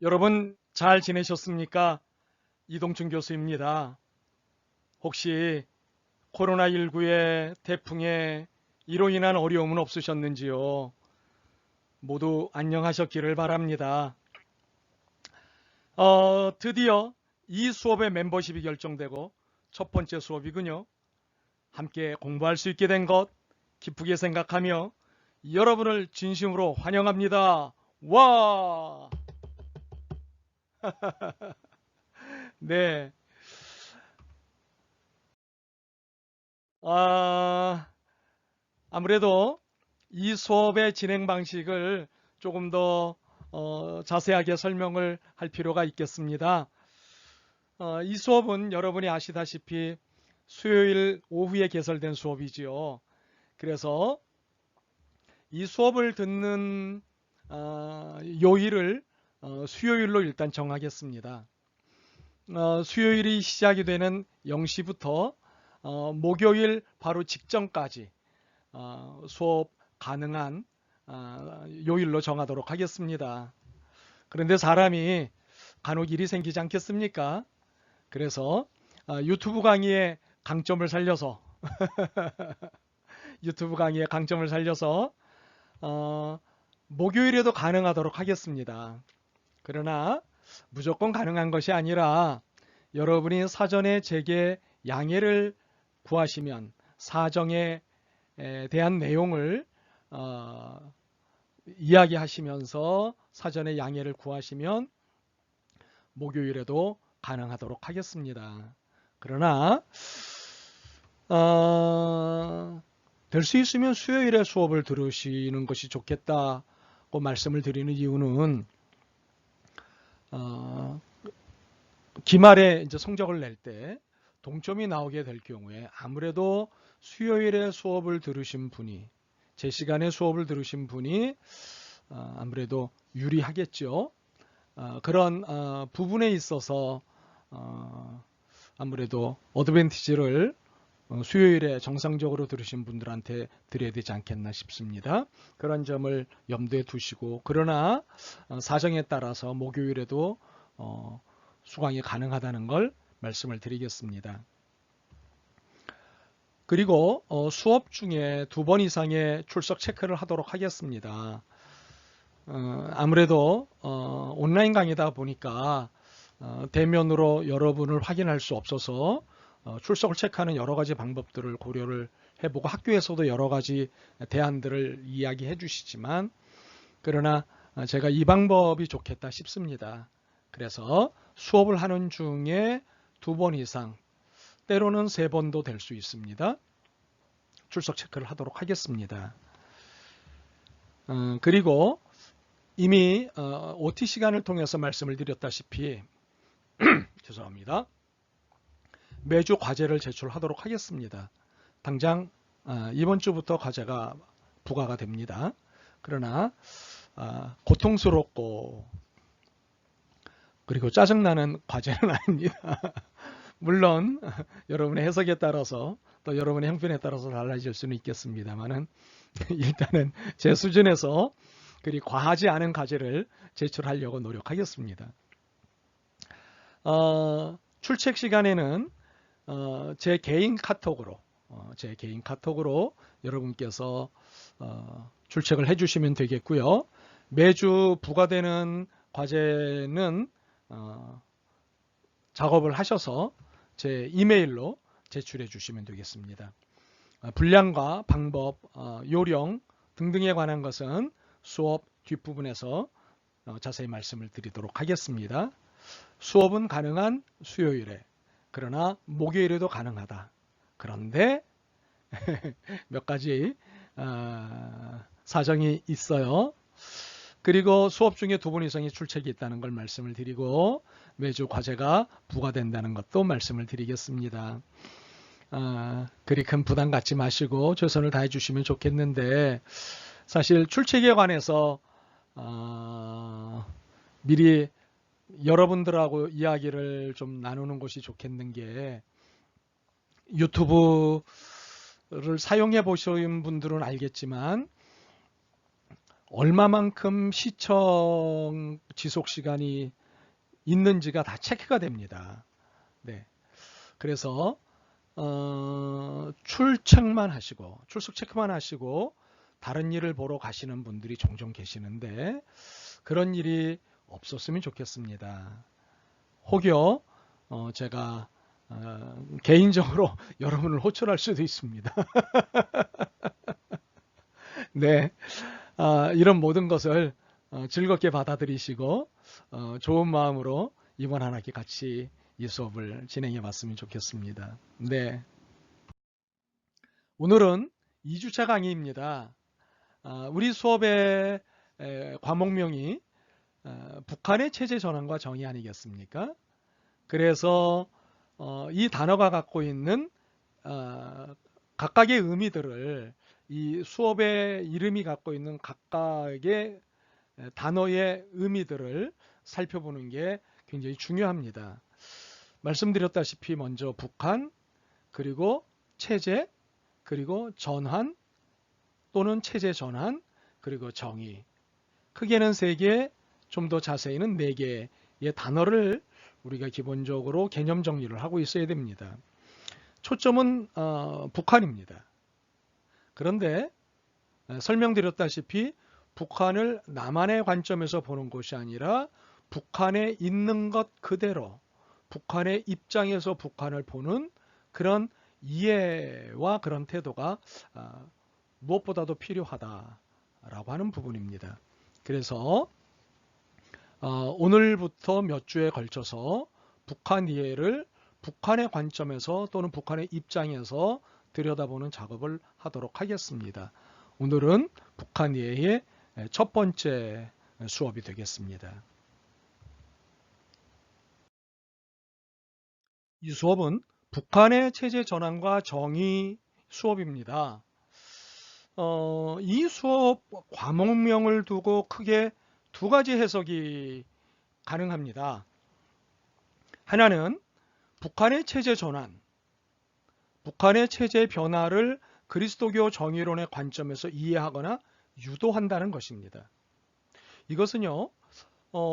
여러분 잘 지내셨습니까? 이동춘 교수입니다. 혹시 코로나19의 태풍에 이로 인한 어려움은 없으셨는지요? 모두 안녕하셨기를 바랍니다. 드디어 이 수업의 멤버십이 결정되고 첫 번째 수업이군요. 함께 공부할 수 있게 된 것 기쁘게 생각하며 여러분을 진심으로 환영합니다. 와! 네. 아, 아무래도 이 수업의 진행 방식을 조금 더 자세하게 설명을 할 필요가 있겠습니다. 이 수업은 여러분이 아시다시피 수요일 오후에 개설된 수업이지요. 그래서 이 수업을 듣는 요일을 수요일로 일단 정하겠습니다. 수요일이 시작이 되는 0시부터 목요일 바로 직전까지 수업 가능한 요일로 정하도록 하겠습니다. 그런데 사람이 간혹 일이 생기지 않겠습니까? 그래서 유튜브 강의의 강점을 살려서 유튜브 강의의 강점을 살려서 어, 목요일에도 가능하도록 하겠습니다. 그러나 무조건 가능한 것이 아니라 여러분이 사전에 제게 양해를 구하시면 사정에 대한 내용을 이야기하시면서 사전에 양해를 구하시면 목요일에도 가능하도록 하겠습니다. 그러나 될 수 있으면 수요일에 수업을 들으시는 것이 좋겠다고 말씀을 드리는 이유는 기말에 이제 성적을 낼 때 동점이 나오게 될 경우에 아무래도 수요일에 수업을 들으신 분이 제 시간에 수업을 들으신 분이 아무래도 유리하겠죠. 그런 부분에 있어서 아무래도 어드밴티지를 수요일에 정상적으로 들으신 분들한테 드려야 되지 않겠나 싶습니다. 그런 점을 염두에 두시고 그러나 사정에 따라서 목요일에도 수강이 가능하다는 걸 말씀을 드리겠습니다. 그리고 수업 중에 2번 이상의 출석 체크를 하도록 하겠습니다. 아무래도 온라인 강의다 보니까 대면으로 여러분을 확인할 수 없어서 출석을 체크하는 여러 가지 방법들을 고려를 해보고 학교에서도 여러 가지 대안들을 이야기해 주시지만 그러나 제가 이 방법이 좋겠다 싶습니다. 그래서 수업을 하는 중에 2번 이상 때로는 3번도 될 수 있습니다. 출석 체크를 하도록 하겠습니다. 그리고 이미 OT 시간을 통해서 말씀을 드렸다시피 죄송합니다. 매주 과제를 제출하도록 하겠습니다. 당장 이번 주부터 과제가 부과가 됩니다. 그러나 고통스럽고 그리고 짜증나는 과제는 아닙니다. 물론 여러분의 해석에 따라서 또 여러분의 형편에 따라서 달라질 수는 있겠습니다만은 일단은 제 수준에서 그리 과하지 않은 과제를 제출하려고 노력하겠습니다. 출첵 시간에는 제 개인 카톡으로 여러분께서 출첵을 해주시면 되겠고요. 매주 부과되는 과제는 작업을 하셔서 제 이메일로 제출해 주시면 되겠습니다. 분량과 방법, 요령 등등에 관한 것은 수업 뒷부분에서 자세히 말씀을 드리도록 하겠습니다. 수업은 가능한 수요일에 그러나 목요일에도 가능하다. 그런데 몇 가지 사정이 있어요. 그리고 수업 중에 2번 이상의 출첵이 있다는 걸 말씀을 드리고 매주 과제가 부과된다는 것도 말씀을 드리겠습니다. 그리 큰 부담 갖지 마시고 최선을 다해 주시면 좋겠는데 사실 출첵에 관해서 미리 여러분들하고 이야기를 좀 나누는 것이 좋겠는 게 유튜브를 사용해 보신 분들은 알겠지만 얼마만큼 시청 지속 시간이 있는지가 다 체크가 됩니다. 네. 그래서 출석만 하시고 다른 일을 보러 가시는 분들이 종종 계시는데 그런 일이 없었으면 좋겠습니다. 혹여 제가 개인적으로 여러분을 호출할 수도 있습니다. 네, 이런 모든 것을 즐겁게 받아들이시고 좋은 마음으로 이번 한 학기 같이 이 수업을 진행해 봤으면 좋겠습니다. 네, 오늘은 2주차 강의입니다. 우리 수업의 과목명이 북한의 체제 전환과 정의 아니겠습니까? 그래서 이 단어가 갖고 있는 각각의 의미들을 이 수업의 이름이 갖고 있는 각각의 단어의 의미들을 살펴보는 게 굉장히 중요합니다. 말씀드렸다시피 먼저 북한, 그리고 체제, 그리고 전환 또는 체제 전환, 그리고 정의. 크게는 3개, 좀 더 자세히는 4개의 단어를 우리가 기본적으로 개념 정리를 하고 있어야 됩니다. 초점은 북한입니다. 그런데 설명드렸다시피 북한을 남한의 관점에서 보는 것이 아니라 북한에 있는 것 그대로 북한의 입장에서 북한을 보는 그런 이해와 그런 태도가 무엇보다도 필요하다라고 하는 부분입니다. 그래서 오늘부터 몇 주에 걸쳐서 북한 이해를 북한의 관점에서 또는 북한의 입장에서 들여다보는 작업을 하도록 하겠습니다. 오늘은 북한 이해의 첫 번째 수업이 되겠습니다. 이 수업은 북한의 체제 전환과 정의 수업입니다. 이 수업 과목명을 두고 크게 2가지 해석이 가능합니다. 하나는 북한의 체제 전환, 북한의 체제 변화를 그리스도교 정의론의 관점에서 이해하거나 유도한다는 것입니다. 이것은요,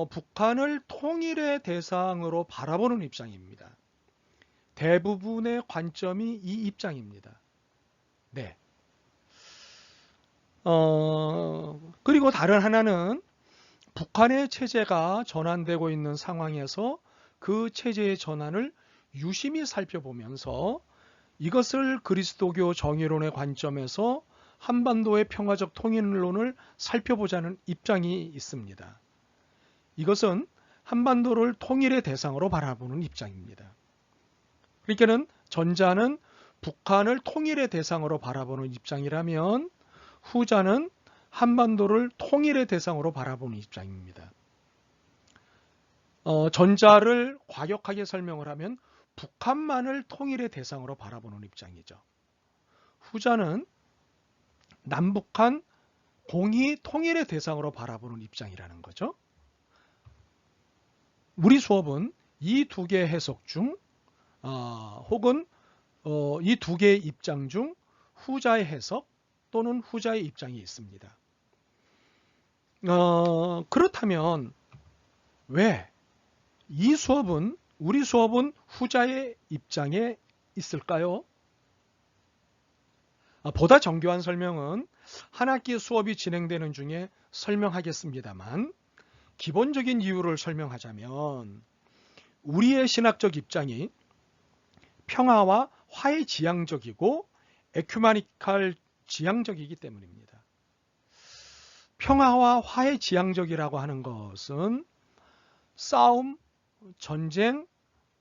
북한을 통일의 대상으로 바라보는 입장입니다. 대부분의 관점이 이 입장입니다. 네. 그리고 다른 하나는 북한의 체제가 전환되고 있는 상황에서 그 체제의 전환을 유심히 살펴보면서 이것을 그리스도교 정의론의 관점에서 한반도의 평화적 통일론을 살펴보자는 입장이 있습니다. 이것은 한반도를 통일의 대상으로 바라보는 입장입니다. 그러니까는 전자는 북한을 통일의 대상으로 바라보는 입장이라면 후자는 한반도를 통일의 대상으로 바라보는 입장입니다. 전자를 과격하게 설명을 하면 북한만을 통일의 대상으로 바라보는 입장이죠. 후자는 남북한 공히 통일의 대상으로 바라보는 입장이라는 거죠. 우리 수업은 이 2개의 해석 중 혹은 이 2개의 입장 중 후자의 해석 또는 후자의 입장이 있습니다. 그렇다면 왜 우리 수업은 후자의 입장에 있을까요? 보다 정교한 설명은 한 학기 수업이 진행되는 중에 설명하겠습니다만 기본적인 이유를 설명하자면 우리의 신학적 입장이 평화와 화해 지향적이고 에큐메니칼 지향적이기 때문입니다. 평화와 화해 지향적이라고 하는 것은 싸움, 전쟁,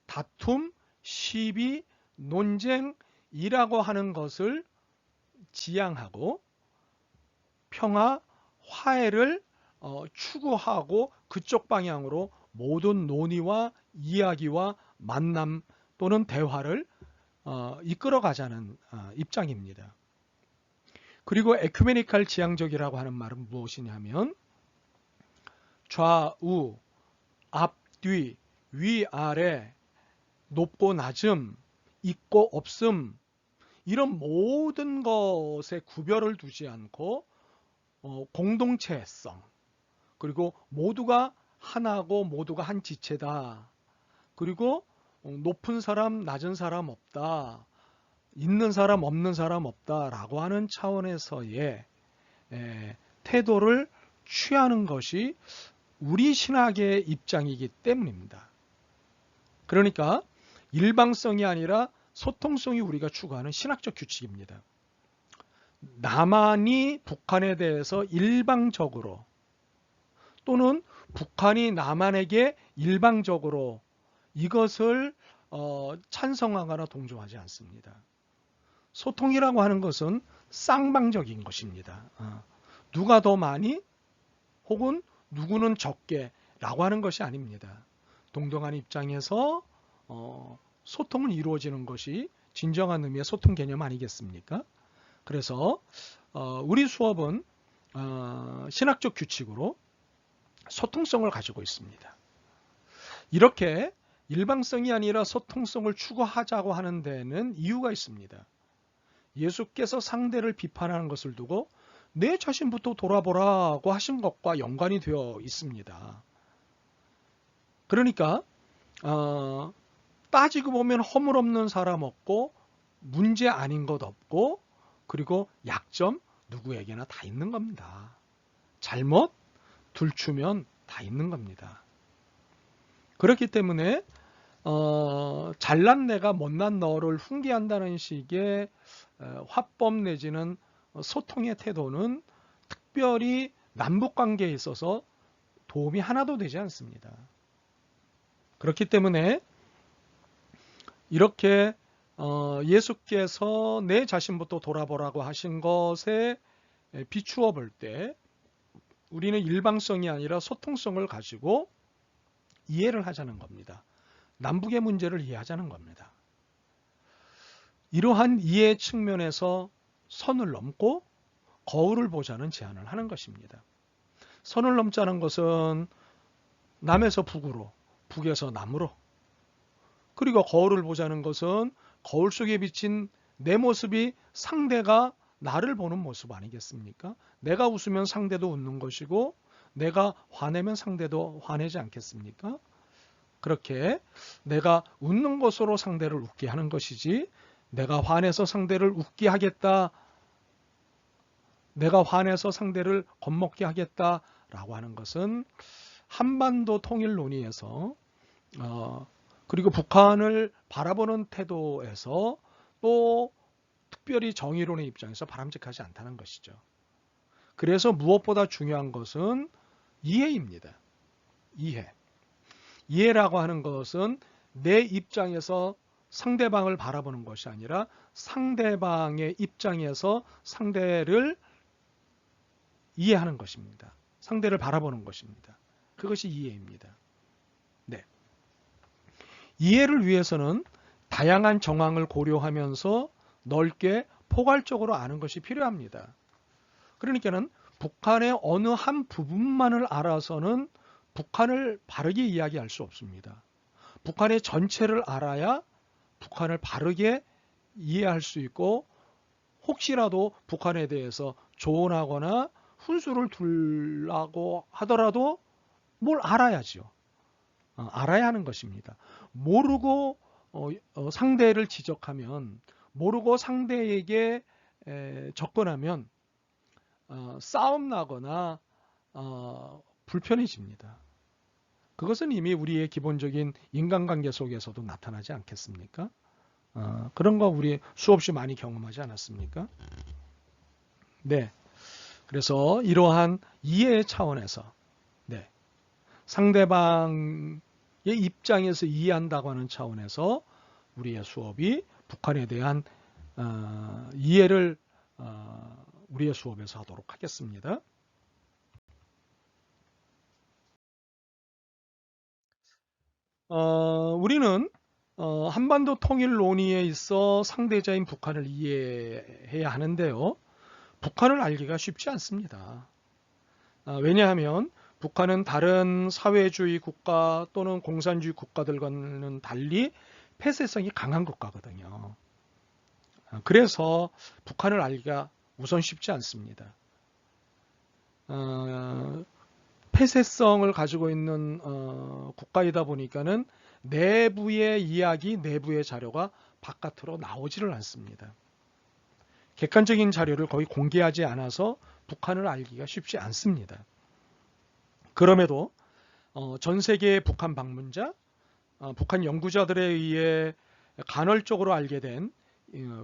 다툼, 시비, 논쟁이라고 하는 것을 지향하고 평화, 화해를 추구하고 그쪽 방향으로 모든 논의와 이야기와 만남 또는 대화를 이끌어가자는 입장입니다. 그리고 에큐메니칼 지향적이라고 하는 말은 무엇이냐면 좌우, 앞, 뒤, 위, 아래, 높고 낮음, 있고 없음 이런 모든 것에 구별을 두지 않고 공동체성, 그리고 모두가 하나고 모두가 한 지체다. 그리고 높은 사람, 낮은 사람 없다. 있는 사람, 없는 사람 없다라고 하는 차원에서의 태도를 취하는 것이 우리 신학의 입장이기 때문입니다. 그러니까 일방성이 아니라 소통성이 우리가 추구하는 신학적 규칙입니다. 남한이 북한에 대해서 일방적으로 또는 북한이 남한에게 일방적으로 이것을 찬성하거나 동조하지 않습니다. 소통이라고 하는 것은 쌍방적인 것입니다. 누가 더 많이 혹은 누구는 적게 라고 하는 것이 아닙니다. 동등한 입장에서 소통은 이루어지는 것이 진정한 의미의 소통 개념 아니겠습니까? 그래서 우리 수업은 신학적 규칙으로 소통성을 가지고 있습니다. 이렇게 일방성이 아니라 소통성을 추구하자고 하는 데는 이유가 있습니다. 예수께서 상대를 비판하는 것을 두고 내 자신부터 돌아보라고 하신 것과 연관이 되어 있습니다. 그러니까 따지고 보면 허물 없는 사람 없고 문제 아닌 것 없고 그리고 약점 누구에게나 다 있는 겁니다. 잘못 둘추면 다 있는 겁니다. 그렇기 때문에 잘난 내가 못난 너를 훈계한다는 식의 화법 내지는 소통의 태도는 특별히 남북관계에 있어서 도움이 하나도 되지 않습니다. 그렇기 때문에 이렇게 예수께서 내 자신부터 돌아보라고 하신 것에 비추어 볼 때 우리는 일방성이 아니라 소통성을 가지고 이해를 하자는 겁니다. 남북의 문제를 이해하자는 겁니다. 이러한 이해 측면에서 선을 넘고 거울을 보자는 제안을 하는 것입니다. 선을 넘자는 것은 남에서 북으로, 북에서 남으로, 그리고 거울을 보자는 것은 거울 속에 비친 내 모습이 상대가 나를 보는 모습 아니겠습니까? 내가 웃으면 상대도 웃는 것이고 내가 화내면 상대도 화내지 않겠습니까? 그렇게 내가 웃는 것으로 상대를 웃게 하는 것이지 내가 화내서 상대를 웃게 하겠다, 내가 화내서 상대를 겁먹게 하겠다라고 하는 것은 한반도 통일 논의에서 그리고 북한을 바라보는 태도에서 또 특별히 정의론의 입장에서 바람직하지 않다는 것이죠. 그래서 무엇보다 중요한 것은 이해입니다. 이해. 이해라고 하는 것은 내 입장에서 상대방을 바라보는 것이 아니라 상대방의 입장에서 상대를 이해하는 것입니다. 상대를 바라보는 것입니다. 그것이 이해입니다. 네. 이해를 위해서는 다양한 정황을 고려하면서 넓게 포괄적으로 아는 것이 필요합니다. 그러니까는 북한의 어느 한 부분만을 알아서는 북한을 바르게 이야기할 수 없습니다. 북한의 전체를 알아야 북한을 바르게 이해할 수 있고 혹시라도 북한에 대해서 조언하거나 훈수를 두려고 하더라도 뭘 알아야죠. 알아야 하는 것입니다. 모르고 상대를 지적하면, 모르고 상대에게 접근하면 싸움 나거나 불편해집니다. 그것은 이미 우리의 기본적인 인간관계 속에서도 나타나지 않겠습니까? 그런 거 우리 수없이 많이 경험하지 않았습니까? 네. 그래서 이러한 이해의 차원에서 네. 상대방의 입장에서 이해한다고 하는 차원에서 우리의 수업이 북한에 대한 이해를 우리의 수업에서 하도록 하겠습니다. 우리는 한반도 통일 논의에 있어 상대자인 북한을 이해해야 하는데요. 북한을 알기가 쉽지 않습니다. 왜냐하면 북한은 다른 사회주의 국가 또는 공산주의 국가들과는 달리 폐쇄성이 강한 국가거든요. 그래서 북한을 알기가 우선 쉽지 않습니다. 폐쇄성을 가지고 있는 국가이다 보니까는 내부의 이야기, 내부의 자료가 바깥으로 나오지를 않습니다. 객관적인 자료를 거의 공개하지 않아서 북한을 알기가 쉽지 않습니다. 그럼에도 전 세계의 북한 방문자, 북한 연구자들에 의해 간헐적으로 알게 된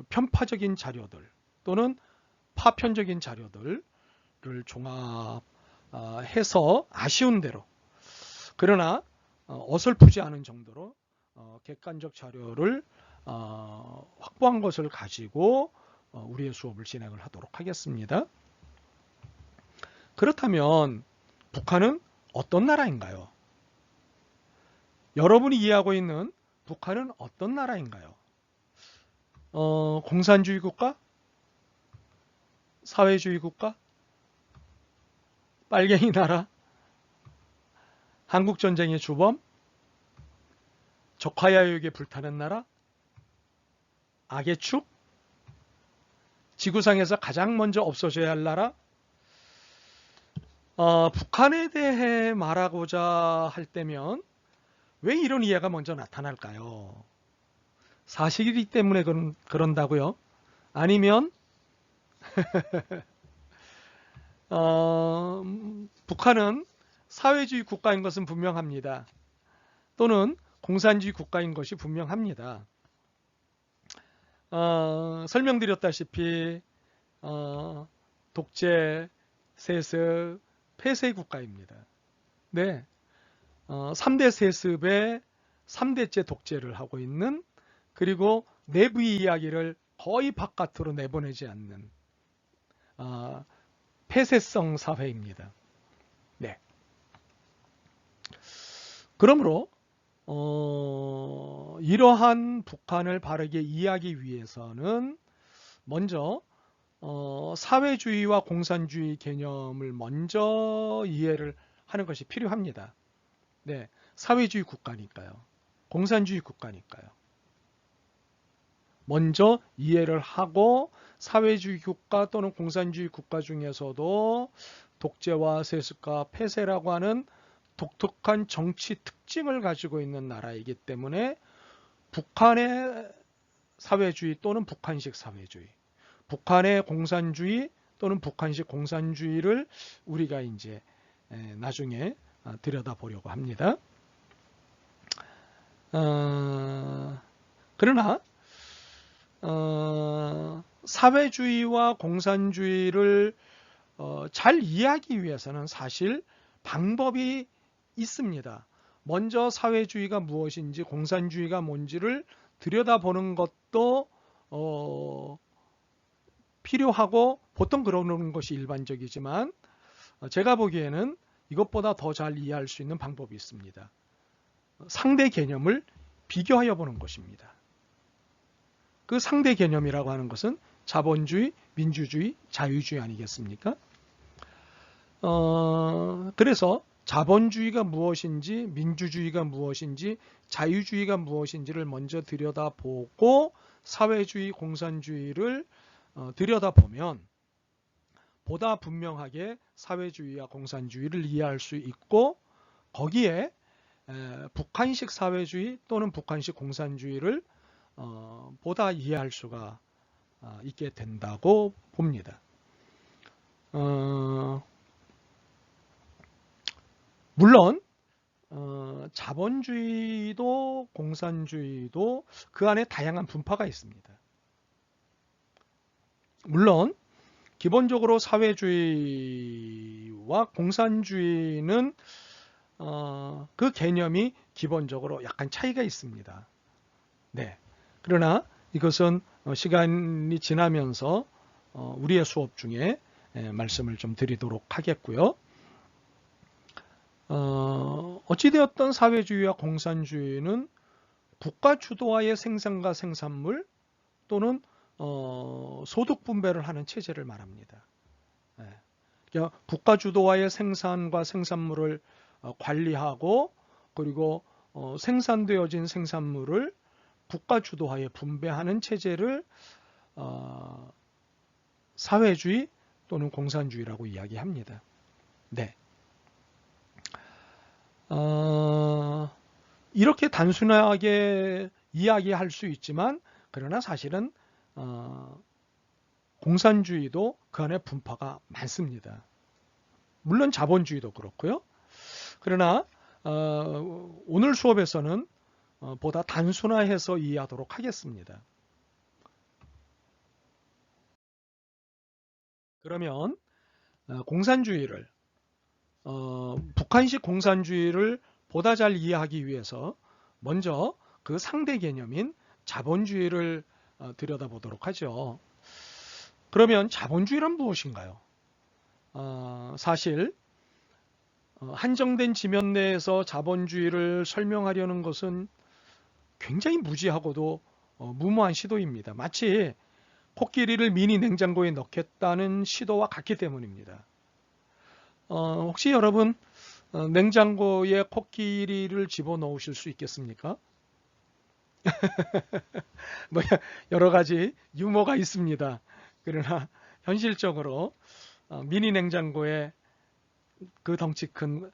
편파적인 자료들 또는 파편적인 자료들을 종합해서 아쉬운 대로, 그러나 어설프지 않은 정도로 객관적 자료를 확보한 것을 가지고 우리의 수업을 진행을 하도록 하겠습니다. 그렇다면 북한은 어떤 나라인가요? 여러분이 이해하고 있는 북한은 어떤 나라인가요? 공산주의 국가? 사회주의 국가? 빨갱이 나라? 한국전쟁의 주범? 적화야욕에 불타는 나라? 악의 축? 지구상에서 가장 먼저 없어져야 할 나라? 북한에 대해 말하고자 할 때면 왜 이런 이해가 먼저 나타날까요? 사실이기 때문에 그런다고요? 아니면 북한은 사회주의 국가인 것은 분명합니다. 또는 공산주의 국가인 것이 분명합니다. 설명드렸다시피 독재, 세습, 폐쇄 국가입니다. 네, 3대 세습의 3대째 독재를 하고 있는, 그리고 내부의 이야기를 거의 바깥으로 내보내지 않는 폐쇄성 사회입니다. 네. 그러므로 이러한 북한을 바르게 이해하기 위해서는 먼저 사회주의와 공산주의 개념을 먼저 이해를 하는 것이 필요합니다. 네, 사회주의 국가니까요. 공산주의 국가니까요. 먼저 이해를 하고 사회주의 국가 또는 공산주의 국가 중에서도 독재와 세습과 폐쇄라고 하는 독특한 정치 특징을 가지고 있는 나라이기 때문에 북한의 사회주의 또는 북한식 사회주의, 북한의 공산주의 또는 북한식 공산주의를 우리가 이제 나중에 들여다보려고 합니다. 그러나 사회주의와 공산주의를 잘 이해하기 위해서는 사실 방법이 있습니다. 먼저 사회주의가 무엇인지 공산주의가 뭔지를 들여다보는 것도 필요하고 보통 그러는 것이 일반적이지만 제가 보기에는 이것보다 더 잘 이해할 수 있는 방법이 있습니다. 상대 개념을 비교하여 보는 것입니다. 그 상대 개념이라고 하는 것은 자본주의, 민주주의, 자유주의 아니겠습니까? 그래서 자본주의가 무엇인지, 민주주의가 무엇인지, 자유주의가 무엇인지를 먼저 들여다보고 사회주의, 공산주의를 들여다보면 보다 분명하게 사회주의와 공산주의를 이해할 수 있고, 거기에 북한식 사회주의 또는 북한식 공산주의를 보다 이해할 수가 있게 된다고 봅니다. 물론 자본주의도 공산주의도 그 안에 다양한 분파가 있습니다. 물론 기본적으로 사회주의와 공산주의는 그 개념이 기본적으로 약간 차이가 있습니다. 네. 그러나 이것은 시간이 지나면서 우리의 수업 중에 말씀을 좀 드리도록 하겠고요. 어찌되었던 사회주의와 공산주의는 국가 주도화의 생산과 생산물 또는 소득 분배를 하는 체제를 말합니다. 그러니까 국가 주도화의 생산과 생산물을 관리하고, 그리고 생산되어진 생산물을 국가 주도하에 분배하는 체제를 사회주의 또는 공산주의라고 이야기합니다. 네. 이렇게 단순하게 이야기할 수 있지만 그러나 사실은 공산주의도 그 안에 분파가 많습니다. 물론 자본주의도 그렇고요. 그러나 오늘 수업에서는 보다 단순화해서 이해하도록 하겠습니다. 그러면 공산주의를 북한식 공산주의를 보다 잘 이해하기 위해서 먼저 그 상대 개념인 자본주의를 들여다보도록 하죠. 그러면 자본주의란 무엇인가요? 사실 한정된 지면 내에서 자본주의를 설명하려는 것은 굉장히 무지하고도 무모한 시도입니다. 마치 코끼리를 미니 냉장고에 넣겠다는 시도와 같기 때문입니다. 혹시 여러분 냉장고에 코끼리를 집어넣으실 수 있겠습니까? 뭐 여러 가지 유머가 있습니다. 그러나 현실적으로 미니 냉장고에 그 덩치 큰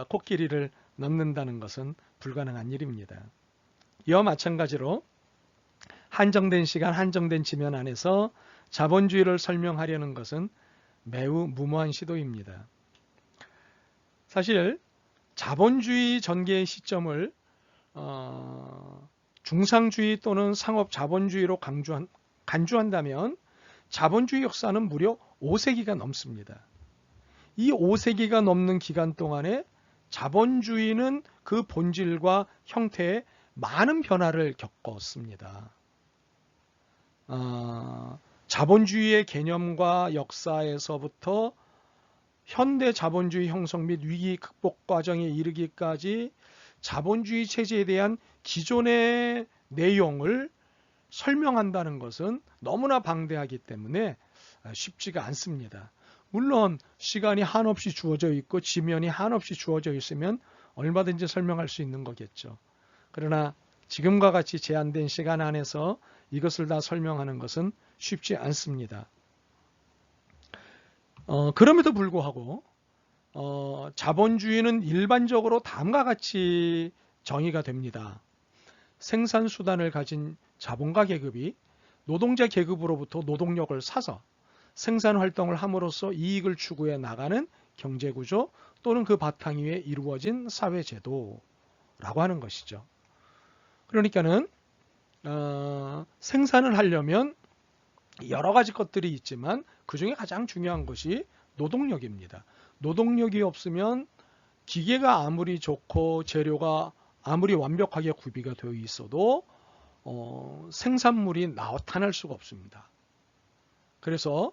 코끼리를 넣는다는 것은 불가능한 일입니다. 이와 마찬가지로 한정된 시간, 한정된 지면 안에서 자본주의를 설명하려는 것은 매우 무모한 시도입니다. 사실 자본주의 전개의 시점을 중상주의 또는 상업자본주의로 간주한다면 자본주의 역사는 무려 5세기가 넘습니다. 이 5세기가 넘는 기간 동안에 자본주의는 그 본질과 형태에 많은 변화를 겪었습니다. 자본주의의 개념과 역사에서부터 현대 자본주의 형성 및 위기 극복 과정에 이르기까지 자본주의 체제에 대한 기존의 내용을 설명한다는 것은 너무나 방대하기 때문에 쉽지가 않습니다. 물론 시간이 한없이 주어져 있고 지면이 한없이 주어져 있으면 얼마든지 설명할 수 있는 거겠죠. 그러나 지금과 같이 제한된 시간 안에서 이것을 다 설명하는 것은 쉽지 않습니다. 그럼에도 불구하고 자본주의는 일반적으로 다음과 같이 정의가 됩니다. 생산수단을 가진 자본가 계급이 노동자 계급으로부터 노동력을 사서 생산활동을 함으로써 이익을 추구해 나가는 경제구조 또는 그 바탕 위에 이루어진 사회제도라고 하는 것이죠. 그러니까는 생산을 하려면 여러 가지 것들이 있지만 그 중에 가장 중요한 것이 노동력입니다. 노동력이 없으면 기계가 아무리 좋고 재료가 아무리 완벽하게 구비가 되어 있어도 생산물이 나타날 수가 없습니다. 그래서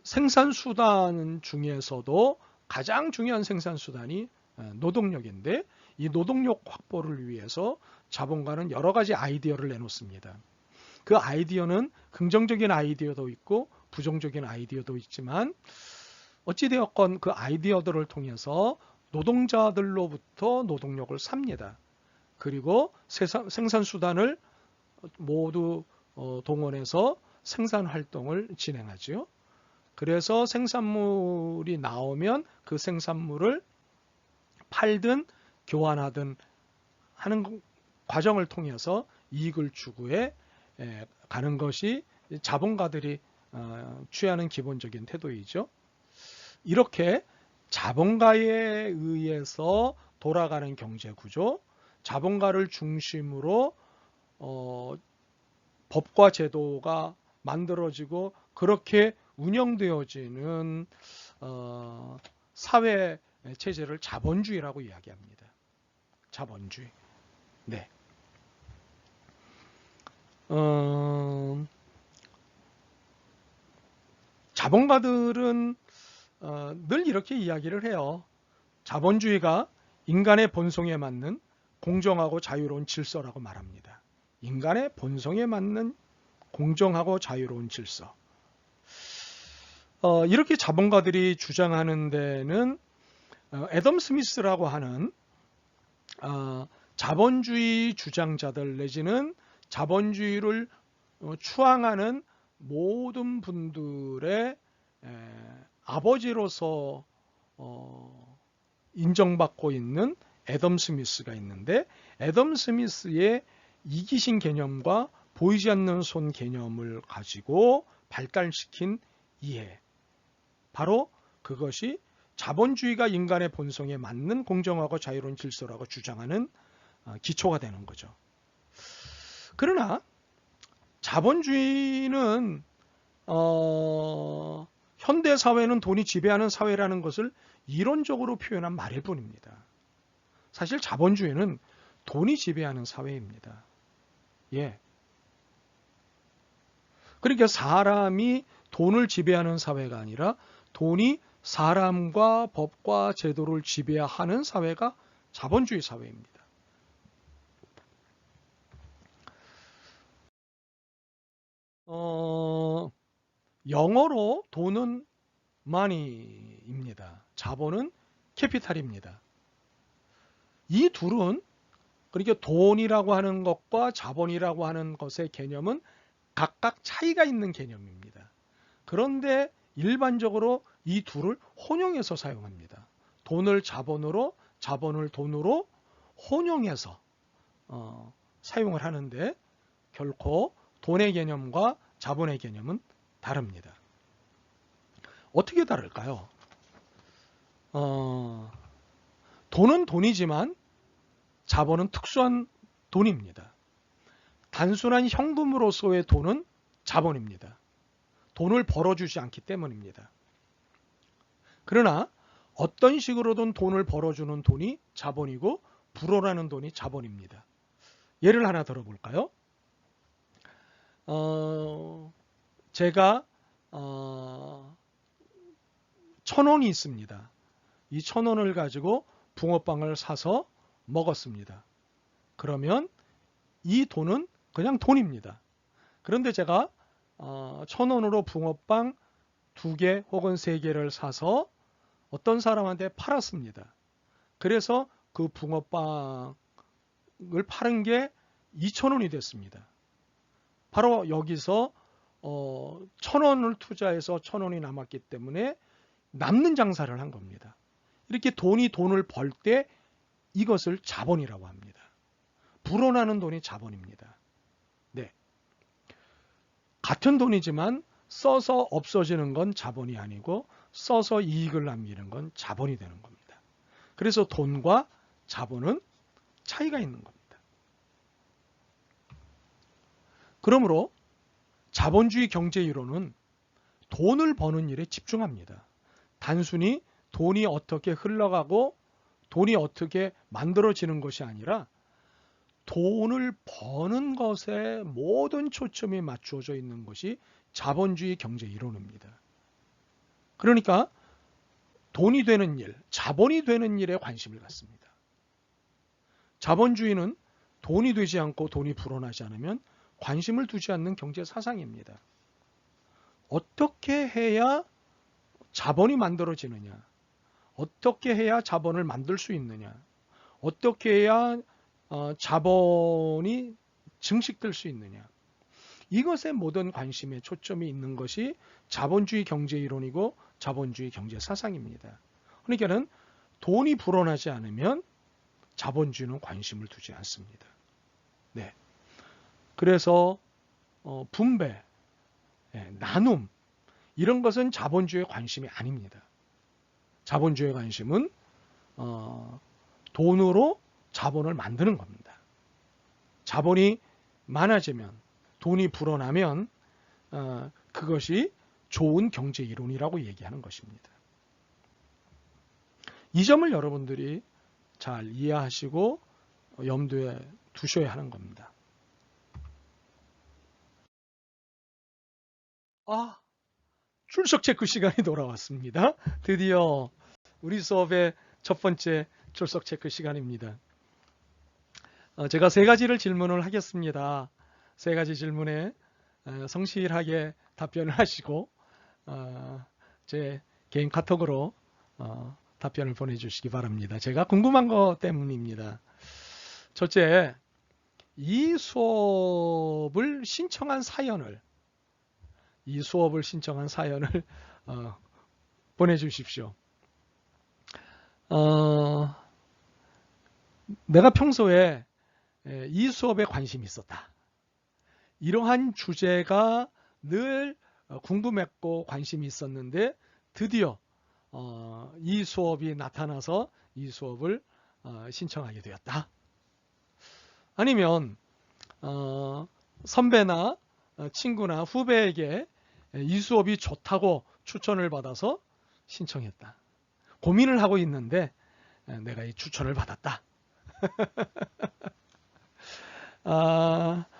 생산수단 중에서도 가장 중요한 생산수단이 노동력인데 이 노동력 확보를 위해서 자본가는 여러 가지 아이디어를 내놓습니다. 그 아이디어는 긍정적인 아이디어도 있고 부정적인 아이디어도 있지만 어찌되었건 그 아이디어들을 통해서 노동자들로부터 노동력을 삽니다. 그리고 생산수단을 모두 동원해서 생산활동을 진행하죠. 그래서 생산물이 나오면 그 생산물을 팔든 교환하든 하는 과정을 통해서 이익을 추구해 가는 것이 자본가들이 취하는 기본적인 태도이죠. 이렇게 자본가에 의해서 돌아가는 경제구조, 자본가를 중심으로 법과 제도가 만들어지고 그렇게 운영되어지는 사회 체제를 자본주의라고 이야기합니다. 자본주의. 네. 자본가들은 늘 이렇게 이야기를 해요. 자본주의가 인간의 본성에 맞는 공정하고 자유로운 질서라고 말합니다. 인간의 본성에 맞는 공정하고 자유로운 질서. 이렇게 자본가들이 주장하는 데는 애덤 스미스라고 하는 자본주의 주장자들 내지는 자본주의를 추앙하는 모든 분들의 아버지로서 인정받고 있는 애덤 스미스가 있는데, 애덤 스미스의 이기신 개념과 보이지 않는 손 개념을 가지고 발달시킨 이해, 바로 그것이 자본주의가 인간의 본성에 맞는 공정하고 자유로운 질서라고 주장하는 기초가 되는 거죠. 그러나 자본주의는 현대 사회는 돈이 지배하는 사회라는 것을 이론적으로 표현한 말일 뿐입니다. 사실 자본주의는 돈이 지배하는 사회입니다. 예. 그러니까 사람이 돈을 지배하는 사회가 아니라 돈이 사람과 법과 제도를 지배하는 사회가 자본주의 사회입니다. 영어로 돈은 money입니다. 자본은 캐피탈입니다. 이 둘은, 그러니까 돈이라고 하는 것과 자본이라고 하는 것의 개념은 각각 차이가 있는 개념입니다. 그런데 일반적으로 이 둘을 혼용해서 사용합니다. 돈을 자본으로, 자본을 돈으로 혼용해서 사용을 하는데, 결코 돈의 개념과 자본의 개념은 다릅니다. 어떻게 다를까요? 돈은 돈이지만 자본은 특수한 돈입니다. 단순한 현금으로서의 돈은 자본입니다. 돈을 벌어주지 않기 때문입니다. 그러나 어떤 식으로든 돈을 벌어주는 돈이 자본이고 불어나는 돈이 자본입니다. 예를 하나 들어볼까요? 제가 1,000원이 있습니다. 이 1,000원을 가지고 붕어빵을 사서 먹었습니다. 그러면 이 돈은 그냥 돈입니다. 그런데 제가 1,000원으로 붕어빵 2개 혹은 3개를 사서 어떤 사람한테 팔았습니다. 그래서 그 붕어빵을 파는 게 2,000원이 됐습니다. 바로 여기서 1,000원을 투자해서 1,000원이 남았기 때문에 남는 장사를 한 겁니다. 이렇게 돈이 돈을 벌 때 이것을 자본이라고 합니다. 불어나는 돈이 자본입니다. 네. 같은 돈이지만 써서 없어지는 건 자본이 아니고 써서 이익을 남기는 건 자본이 되는 겁니다. 그래서 돈과 자본은 차이가 있는 겁니다. 그러므로 자본주의 경제 이론은 돈을 버는 일에 집중합니다. 단순히 돈이 어떻게 흘러가고 돈이 어떻게 만들어지는 것이 아니라 돈을 버는 것에 모든 초점이 맞추어져 있는 것이 자본주의 경제 이론입니다. 그러니까 돈이 되는 일, 자본이 되는 일에 관심을 갖습니다. 자본주의는 돈이 되지 않고 돈이 불어나지 않으면 관심을 두지 않는 경제 사상입니다. 어떻게 해야 자본이 만들어지느냐? 어떻게 해야 자본을 만들 수 있느냐? 어떻게 해야 자본이 증식될 수 있느냐? 이것에 모든 관심의 초점이 있는 것이 자본주의 경제 이론이고 자본주의 경제 사상입니다. 그러니까는 돈이 불어나지 않으면 자본주의는 관심을 두지 않습니다. 네. 그래서 분배, 나눔 이런 것은 자본주의의 관심이 아닙니다. 자본주의의 관심은 돈으로 자본을 만드는 겁니다. 자본이 많아지면, 돈이 불어나면 그것이 좋은 경제 이론이라고 얘기하는 것입니다. 이 점을 여러분들이 잘 이해하시고 염두에 두셔야 하는 겁니다. 출석 체크 시간이 돌아왔습니다. 드디어 우리 수업의 첫 번째 출석 체크 시간입니다. 제가 3가지를 질문을 하겠습니다. 3가지 질문에 성실하게 답변을 하시고 제 개인 카톡으로 답변을 보내주시기 바랍니다. 제가 궁금한 것 때문입니다. 첫째, 이 수업을 신청한 사연을 보내주십시오. 내가 평소에 이 수업에 관심이 있었다. 이러한 주제가 늘 궁금했고 관심이 있었는데 드디어 이 수업이 나타나서 이 수업을 신청하게 되었다. 아니면 선배나 친구나 후배에게 이 수업이 좋다고 추천을 받아서 신청했다. 고민을 하고 있는데 내가 이 추천을 받았다.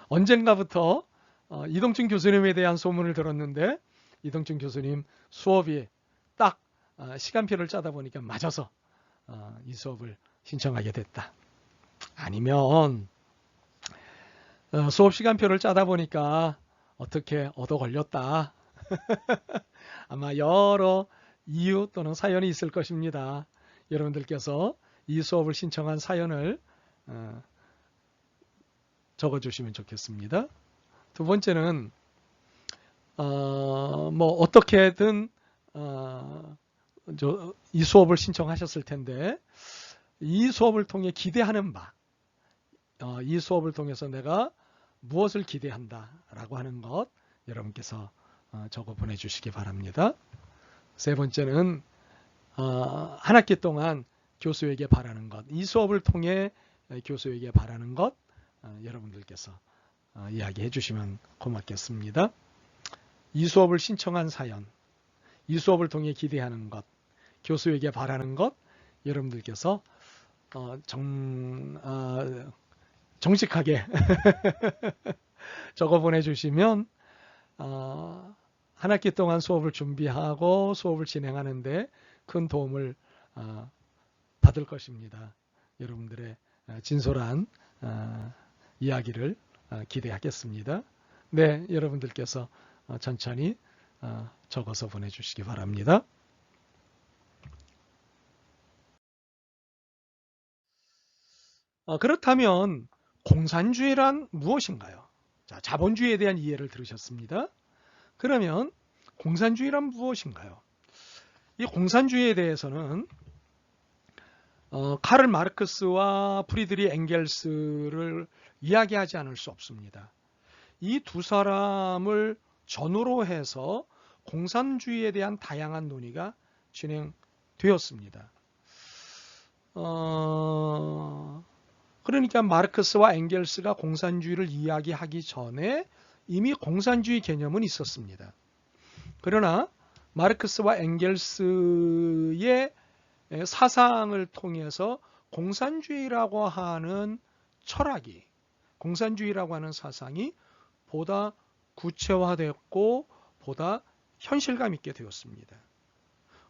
언젠가부터 이동춘 교수님에 대한 소문을 들었는데 이동춘 교수님 수업이 딱 시간표를 짜다 보니까 맞아서 이 수업을 신청하게 됐다. 아니면 수업 시간표를 짜다 보니까 어떻게 얻어 걸렸다. 아마 여러 이유 또는 사연이 있을 것입니다. 여러분들께서 이 수업을 신청한 사연을 적어주시면 좋겠습니다. 두 번째는 뭐 어떻게든 이 수업을 신청하셨을 텐데 이 수업을 통해 기대하는 바, 이 수업을 통해서 내가 무엇을 기대한다라고 하는 것 여러분께서 적어 보내주시기 바랍니다. 세 번째는 한 학기 동안 교수에게 바라는 것, 이 수업을 통해 교수에게 바라는 것 여러분들께서 이야기해 주시면 고맙겠습니다. 이 수업을 신청한 사연, 이 수업을 통해 기대하는 것, 교수에게 바라는 것 여러분들께서 정직하게 적어 보내주시면 한 학기 동안 수업을 준비하고 수업을 진행하는데 큰 도움을 받을 것입니다. 여러분들의 진솔한 이야기를 기대하겠습니다. 네, 여러분들께서 천천히 적어서 보내주시기 바랍니다. 그렇다면 공산주의란 무엇인가요? 자, 자본주의에 대한 이해를 들으셨습니다. 그러면 공산주의란 무엇인가요? 이 공산주의에 대해서는 카를 마르크스와 프리드리 엥겔스를 이야기하지 않을 수 없습니다. 이 두 사람을 전후로 해서 공산주의에 대한 다양한 논의가 진행되었습니다. 그러니까 마르크스와 엥겔스가 공산주의를 이야기하기 전에 이미 공산주의 개념은 있었습니다. 그러나 마르크스와 엥겔스의 사상을 통해서 공산주의라고 하는 철학이, 공산주의라고 하는 사상이 보다 구체화되었고 보다 현실감 있게 되었습니다.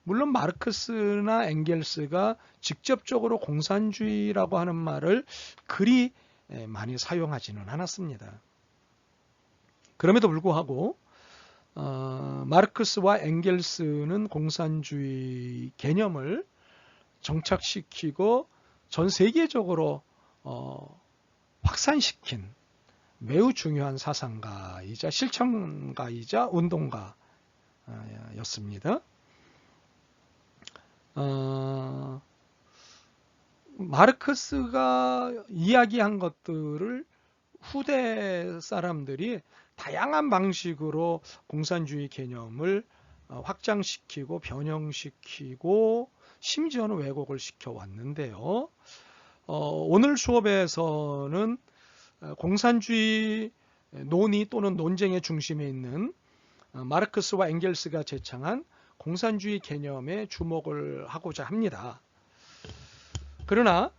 물론 마르크스나 엥겔스가 직접적으로 공산주의라고 하는 말을 그리 많이 사용하지는 않았습니다. 그럼에도 불구하고 마르크스와 엥겔스는 공산주의 개념을 정착시키고 전 세계적으로 확산시킨 매우 중요한 사상가이자 실천가이자 운동가였습니다. 마르크스가 이야기한 것들을 후대 사람들이 다양한 방식으로 공산주의 개념을 확장시키고 변형시키고 심지어는 왜곡을 시켜왔는데요. 오늘 수업에서는 공산주의 논의 또는 논쟁의 중심에 있는 마르크스와 엥겔스가 제창한 공산주의 개념에 주목을 하고자 합니다. 그러나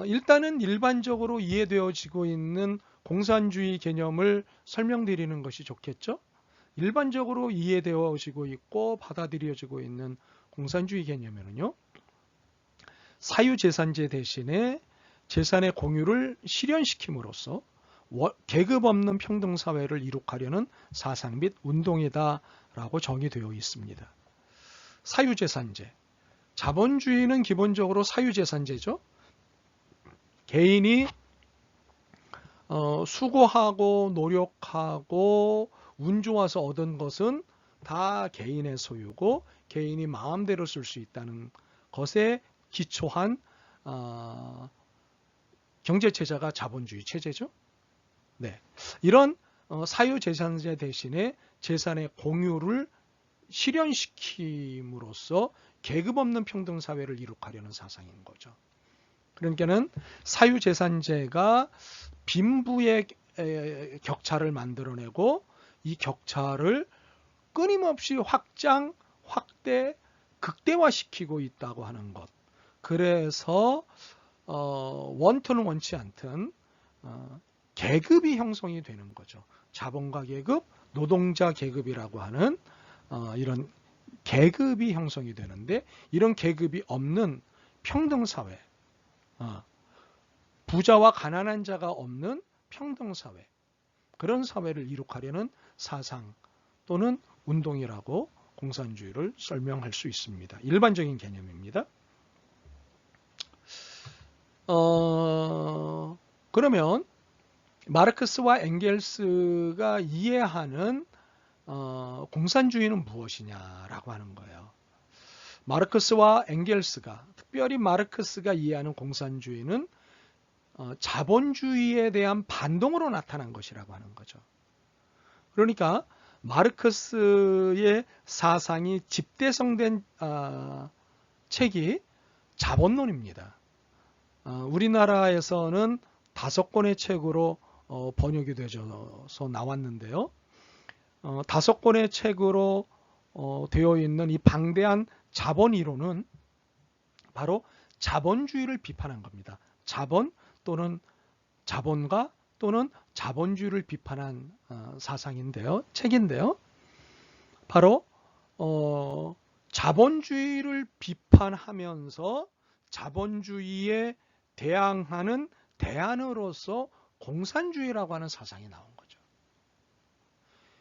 일단은 일반적으로 이해되어지고 있는 공산주의 개념을 설명드리는 것이 좋겠죠. 일반적으로 이해되어지고 있고 받아들여지고 있는 공산주의 개념에는요, 사유재산제 대신에 재산의 공유를 실현시킴으로써 계급 없는 평등사회를 이룩하려는 사상 및 운동이다라고 정의되어 있습니다. 사유재산제, 자본주의는 기본적으로 사유재산제죠. 개인이 수고하고 노력하고 운 좋아서 얻은 것은 다 개인의 소유고 개인이 마음대로 쓸 수 있다는 것에 기초한 경제체제가 자본주의 체제죠. 네. 이런 사유재산제 대신에 재산의 공유를 실현시킴으로써 계급 없는 평등사회를 이룩하려는 사상인 거죠. 그러니까는 사유재산제가 빈부의 격차를 만들어내고 이 격차를 끊임없이 확장, 확대, 극대화시키고 있다고 하는 것. 그래서 원토는 원치 않든 계급이 형성이 되는 거죠. 자본가 계급, 노동자 계급이라고 하는 이런 계급이 형성이 되는데 이런 계급이 없는 평등사회, 부자와 가난한 자가 없는 평등사회, 그런 사회를 이룩하려는 사상 또는 운동이라고 공산주의를 설명할 수 있습니다. 일반적인 개념입니다. 그러면 마르크스와 엥겔스가 이해하는 공산주의는 무엇이냐라고 하는 거예요. 마르크스와 엥겔스가, 특별히 마르크스가 이해하는 공산주의는 자본주의에 대한 반동으로 나타난 것이라고 하는 거죠. 그러니까 마르크스의 사상이 집대성된 책이 자본론입니다. 우리나라에서는 5권의 책으로 번역이 되어서 나왔는데요. 5권의 책으로 되어 있는 이 방대한 자본 이론은 바로 자본주의를 비판한 겁니다. 자본 또는 자본가 또는 자본주의를 비판한 사상인데요. 책인데요. 바로 자본주의를 비판하면서 자본주의에 대항하는 대안으로서 공산주의라고 하는 사상이 나온 거죠.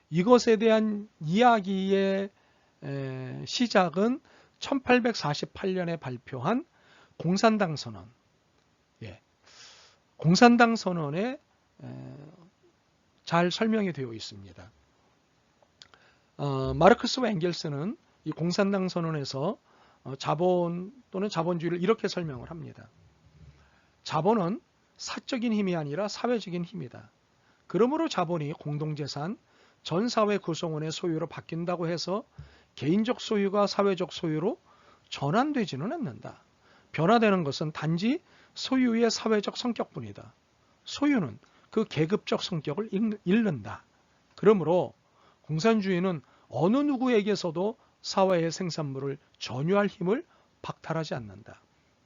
이것에 대한 이야기의 시작은 1848년에 발표한 공산당 선언. 공산당 선언에 잘 설명이 되어 있습니다. 마르크스와 엥겔스는 이 공산당 선언에서 자본 또는 자본주의를 이렇게 설명을 합니다. 자본은 사적인 힘이 아니라 사회적인 힘이다. 그러므로 자본이 공동재산, 전 사회 구성원의 소유로 바뀐다고 해서 개인적 소유가 사회적 소유로 전환되지는 않는다. 변화되는 것은 단지 소유의 사회적 성격뿐이다. 소유는 그 계급적 성격을 잃는다. 그러므로 공산주의는 어느 누구에게서도 사회의 생산물을 전유할 힘을 박탈하지 않는다.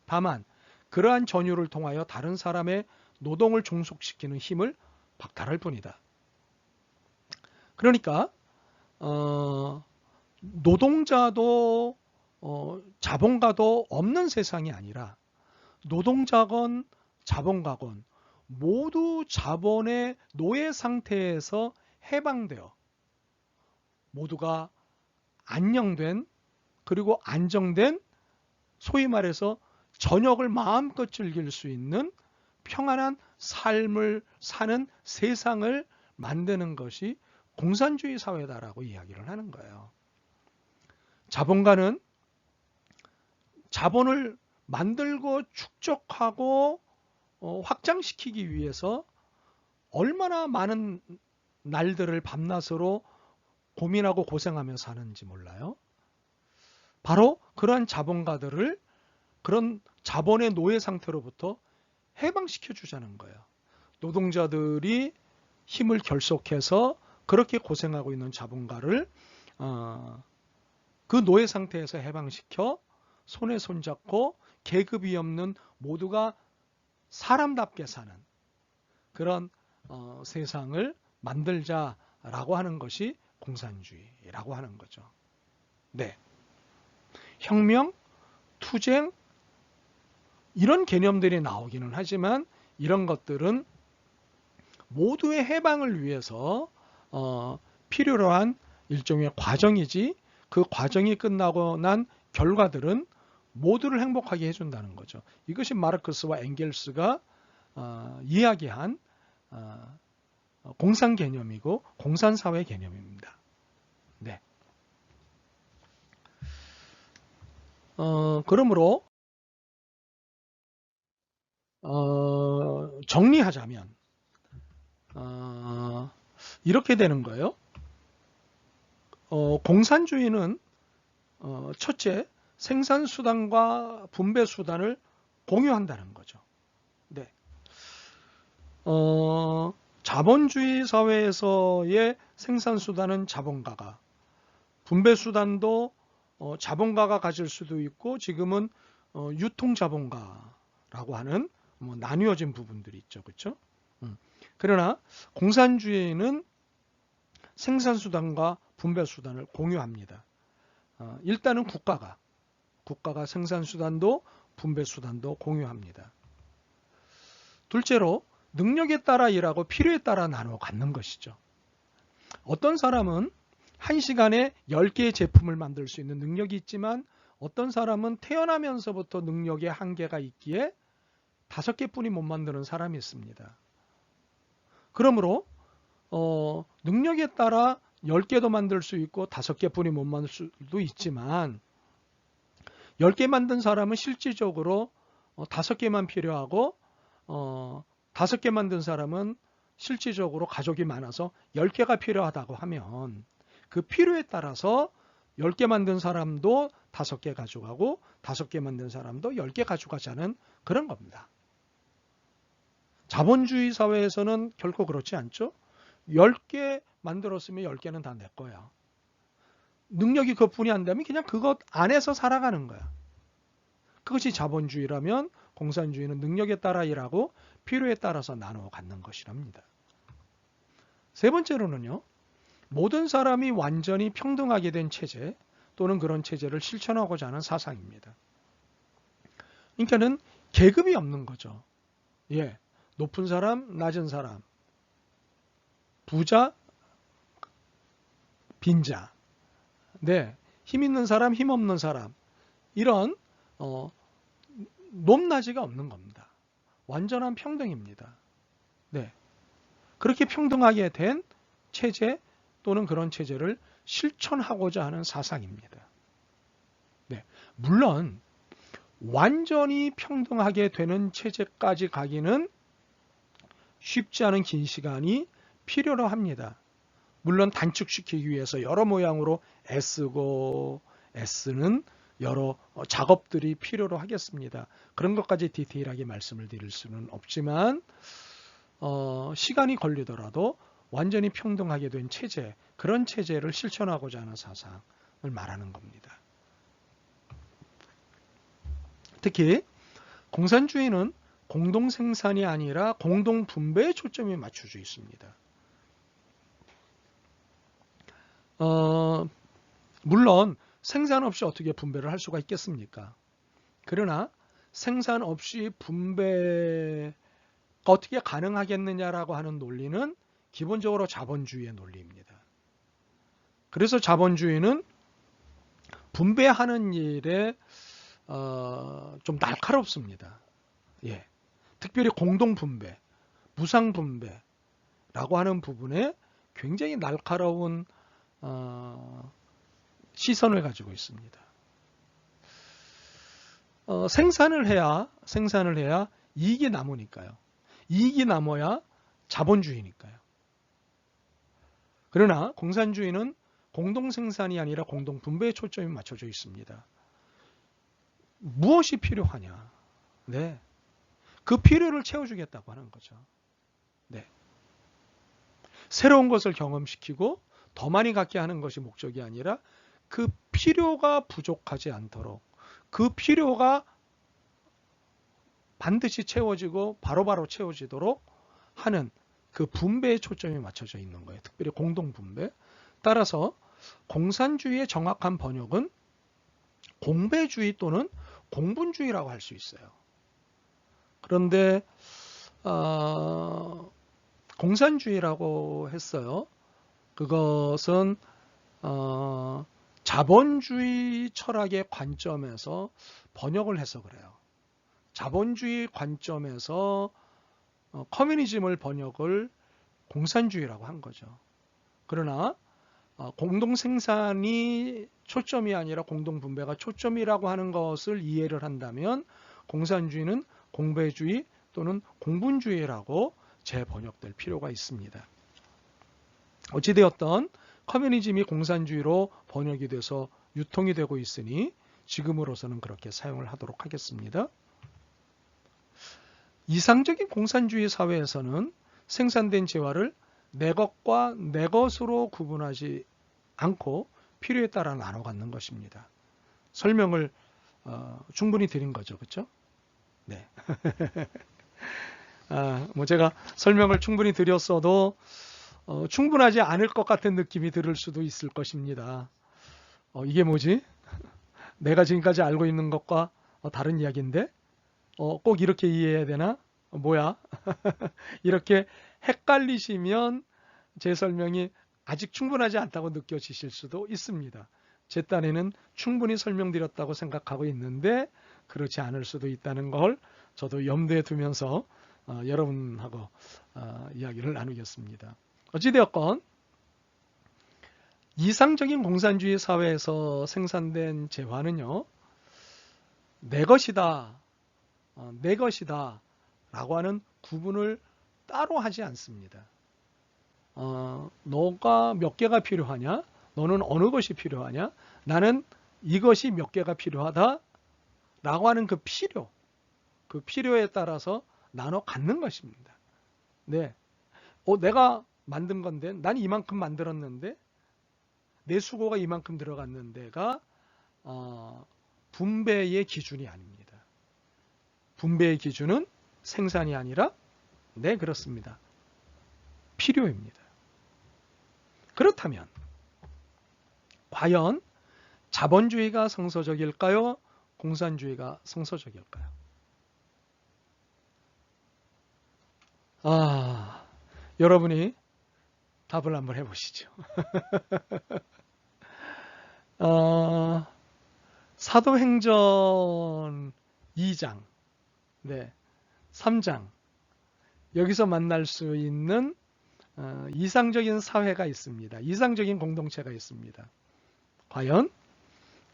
다만 그러한 전유를 통하여 다른 사람의 노동을 종속시키는 힘을 박탈할 뿐이다. 그러니까 노동자도 자본가도 없는 세상이 아니라 노동자건 자본가건 모두 자본의 노예 상태에서 해방되어 모두가 안녕된 그리고 안정된 소위 말해서 저녁을 마음껏 즐길 수 있는 평안한 삶을 사는 세상을 만드는 것이 공산주의 사회다라고 이야기를 하는 거예요. 자본가는 자본을 만들고 축적하고 확장시키기 위해서 얼마나 많은 날들을 밤낮으로 고민하고 고생하며 사는지 몰라요. 바로 그러한 자본가들을 그런 자본의 노예 상태로부터 해방시켜 주자는 거예요. 노동자들이 힘을 결속해서 그렇게 고생하고 있는 자본가를 그 노예 상태에서 해방시켜 손에 손잡고 계급이 없는 모두가 사람답게 사는 그런 세상을 만들자라고 하는 것이 공산주의라고 하는 거죠. 네. 혁명, 투쟁 이런 개념들이 나오기는 하지만 이런 것들은 모두의 해방을 위해서 필요로 한 일종의 과정이지 그 과정이 끝나고 난 결과들은 모두를 행복하게 해준다는 거죠. 이것이 마르크스와 엥겔스가 이야기한 공산 개념이고 공산사회 개념입니다. 네. 그러므로 정리하자면 이렇게 되는 거예요. 공산주의는 첫째, 생산수단과 분배수단을 공유한다는 거죠. 네. 자본주의 사회에서의 생산수단은 자본가가, 분배수단도 자본가가 가질 수도 있고 지금은 유통자본가라고 하는 나뉘어진 부분들이 있죠. 그렇죠? 그러나 공산주의는 생산수단과 분배수단을 공유합니다. 일단은 국가가 생산수단도 분배수단도 공유합니다. 둘째로 능력에 따라 일하고 필요에 따라 나누어 갖는 것이죠. 어떤 사람은 1시간에 10개의 제품을 만들 수 있는 능력이 있지만 어떤 사람은 태어나면서부터 능력의 한계가 있기에 5개뿐이 못 만드는 사람이 있습니다. 그러므로 능력에 따라 10개도 만들 수 있고 5개뿐이 못 만들 수도 있지만 10개 만든 사람은 실질적으로 5개만 필요하고 5개 만든 사람은 실질적으로 가족이 많아서 10개가 필요하다고 하면 그 필요에 따라서 10개 만든 사람도 5개 가져가고 5개 만든 사람도 10개 가져가자는 그런 겁니다. 자본주의 사회에서는 결코 그렇지 않죠. 10개 만들었으면 10개는 다 내 거야. 능력이 그것뿐이 안 되면 그냥 그것 안에서 살아가는 거야. 그것이 자본주의라면 공산주의는 능력에 따라 일하고 필요에 따라서 나누어 갖는 것이랍니다. 세 번째로는요. 모든 사람이 완전히 평등하게 된 체제 또는 그런 체제를 실천하고자 하는 사상입니다. 그러니까는 계급이 없는 거죠. 예, 높은 사람, 낮은 사람, 부자, 빈자, 네, 힘 있는 사람, 힘 없는 사람 이런 높낮이가 없는 겁니다. 완전한 평등입니다. 네, 그렇게 평등하게 된 체제 또는 그런 체제를 실천하고자 하는 사상입니다. 네, 물론 완전히 평등하게 되는 체제까지 가기는 쉽지 않은 긴 시간이 필요로 합니다. 물론 단축시키기 위해서 여러 모양으로 애쓰고 애쓰는 여러 작업들이 필요로 하겠습니다. 그런 것까지 디테일하게 말씀을 드릴 수는 없지만 시간이 걸리더라도 완전히 평등하게 된 체제, 그런 체제를 실천하고자 하는 사상을 말하는 겁니다. 특히 공산주의는 공동생산이 아니라 공동분배에 초점이 맞춰져 있습니다. 물론 생산 없이 어떻게 분배를 할 수가 있겠습니까? 그러나 생산 없이 분배가 어떻게 가능하겠느냐라고 하는 논리는 기본적으로 자본주의의 논리입니다. 그래서 자본주의는 분배하는 일에 좀 날카롭습니다. 예. 특별히 공동분배, 무상분배라고 하는 부분에 굉장히 날카로운 시선을 가지고 있습니다. 생산을 해야 이익이 남으니까요. 이익이 남아야 자본주의니까요. 그러나 공산주의는 공동생산이 아니라 공동분배에 초점이 맞춰져 있습니다. 무엇이 필요하냐? 네. 그 필요를 채워주겠다고 하는 거죠. 네. 새로운 것을 경험시키고 더 많이 갖게 하는 것이 목적이 아니라 그 필요가 부족하지 않도록 그 필요가 반드시 채워지고 바로바로 채워지도록 하는 그 분배에 초점이 맞춰져 있는 거예요. 특별히 공동분배. 따라서 공산주의의 정확한 번역은 공배주의 또는 공분주의라고 할 수 있어요. 그런데 공산주의라고 했어요. 그것은 자본주의 철학의 관점에서 번역을 해서 그래요. 자본주의 관점에서 커뮤니즘을 번역을 공산주의라고 한 거죠. 그러나 공동 생산이 초점이 아니라 공동 분배가 초점이라고 하는 것을 이해를 한다면 공산주의는 공배주의 또는 공분주의라고 재번역될 필요가 있습니다. 어찌되었던 커뮤니즘이 공산주의로 번역이 돼서 유통이 되고 있으니 지금으로서는 그렇게 사용을 하도록 하겠습니다. 이상적인 공산주의 사회에서는 생산된 재화를 내 것과 내 것으로 구분하지 않고 필요에 따라 나눠 갖는 것입니다. 설명을 충분히 드린 거죠. 그렇죠? 네. 제가 설명을 충분히 드렸어도 충분하지 않을 것 같은 느낌이 들을 수도 있을 것입니다. 이게 뭐지? 내가 지금까지 알고 있는 것과 다른 이야기인데 꼭 이렇게 이해해야 되나? 뭐야? 이렇게 헷갈리시면 제 설명이 아직 충분하지 않다고 느껴지실 수도 있습니다. 제 딴에는 충분히 설명드렸다고 생각하고 있는데 그렇지 않을 수도 있다는 걸 저도 염두에 두면서 여러분하고 이야기를 나누겠습니다. 어찌되었건 이상적인 공산주의 사회에서 생산된 재화는요, 내 것이다, 내 것이다 라고 하는 구분을 따로 하지 않습니다. 너가 몇 개가 필요하냐? 너는 어느 것이 필요하냐? 나는 이것이 몇 개가 필요하다 라고 하는 그 필요에 따라서 나눠 갖는 것입니다. 네. 내가 만든 건데, 난 이만큼 만들었는데, 내 수고가 이만큼 들어갔는데가 분배의 기준이 아닙니다. 분배의 기준은 생산이 아니라, 네, 그렇습니다. 필요입니다. 그렇다면 과연 자본주의가 성서적일까요? 공산주의가 성서적일까요? 여러분이 답을 한번 해보시죠. 사도행전 2장, 네, 3장 여기서 만날 수 있는 이상적인 사회가 있습니다. 이상적인 공동체가 있습니다. 과연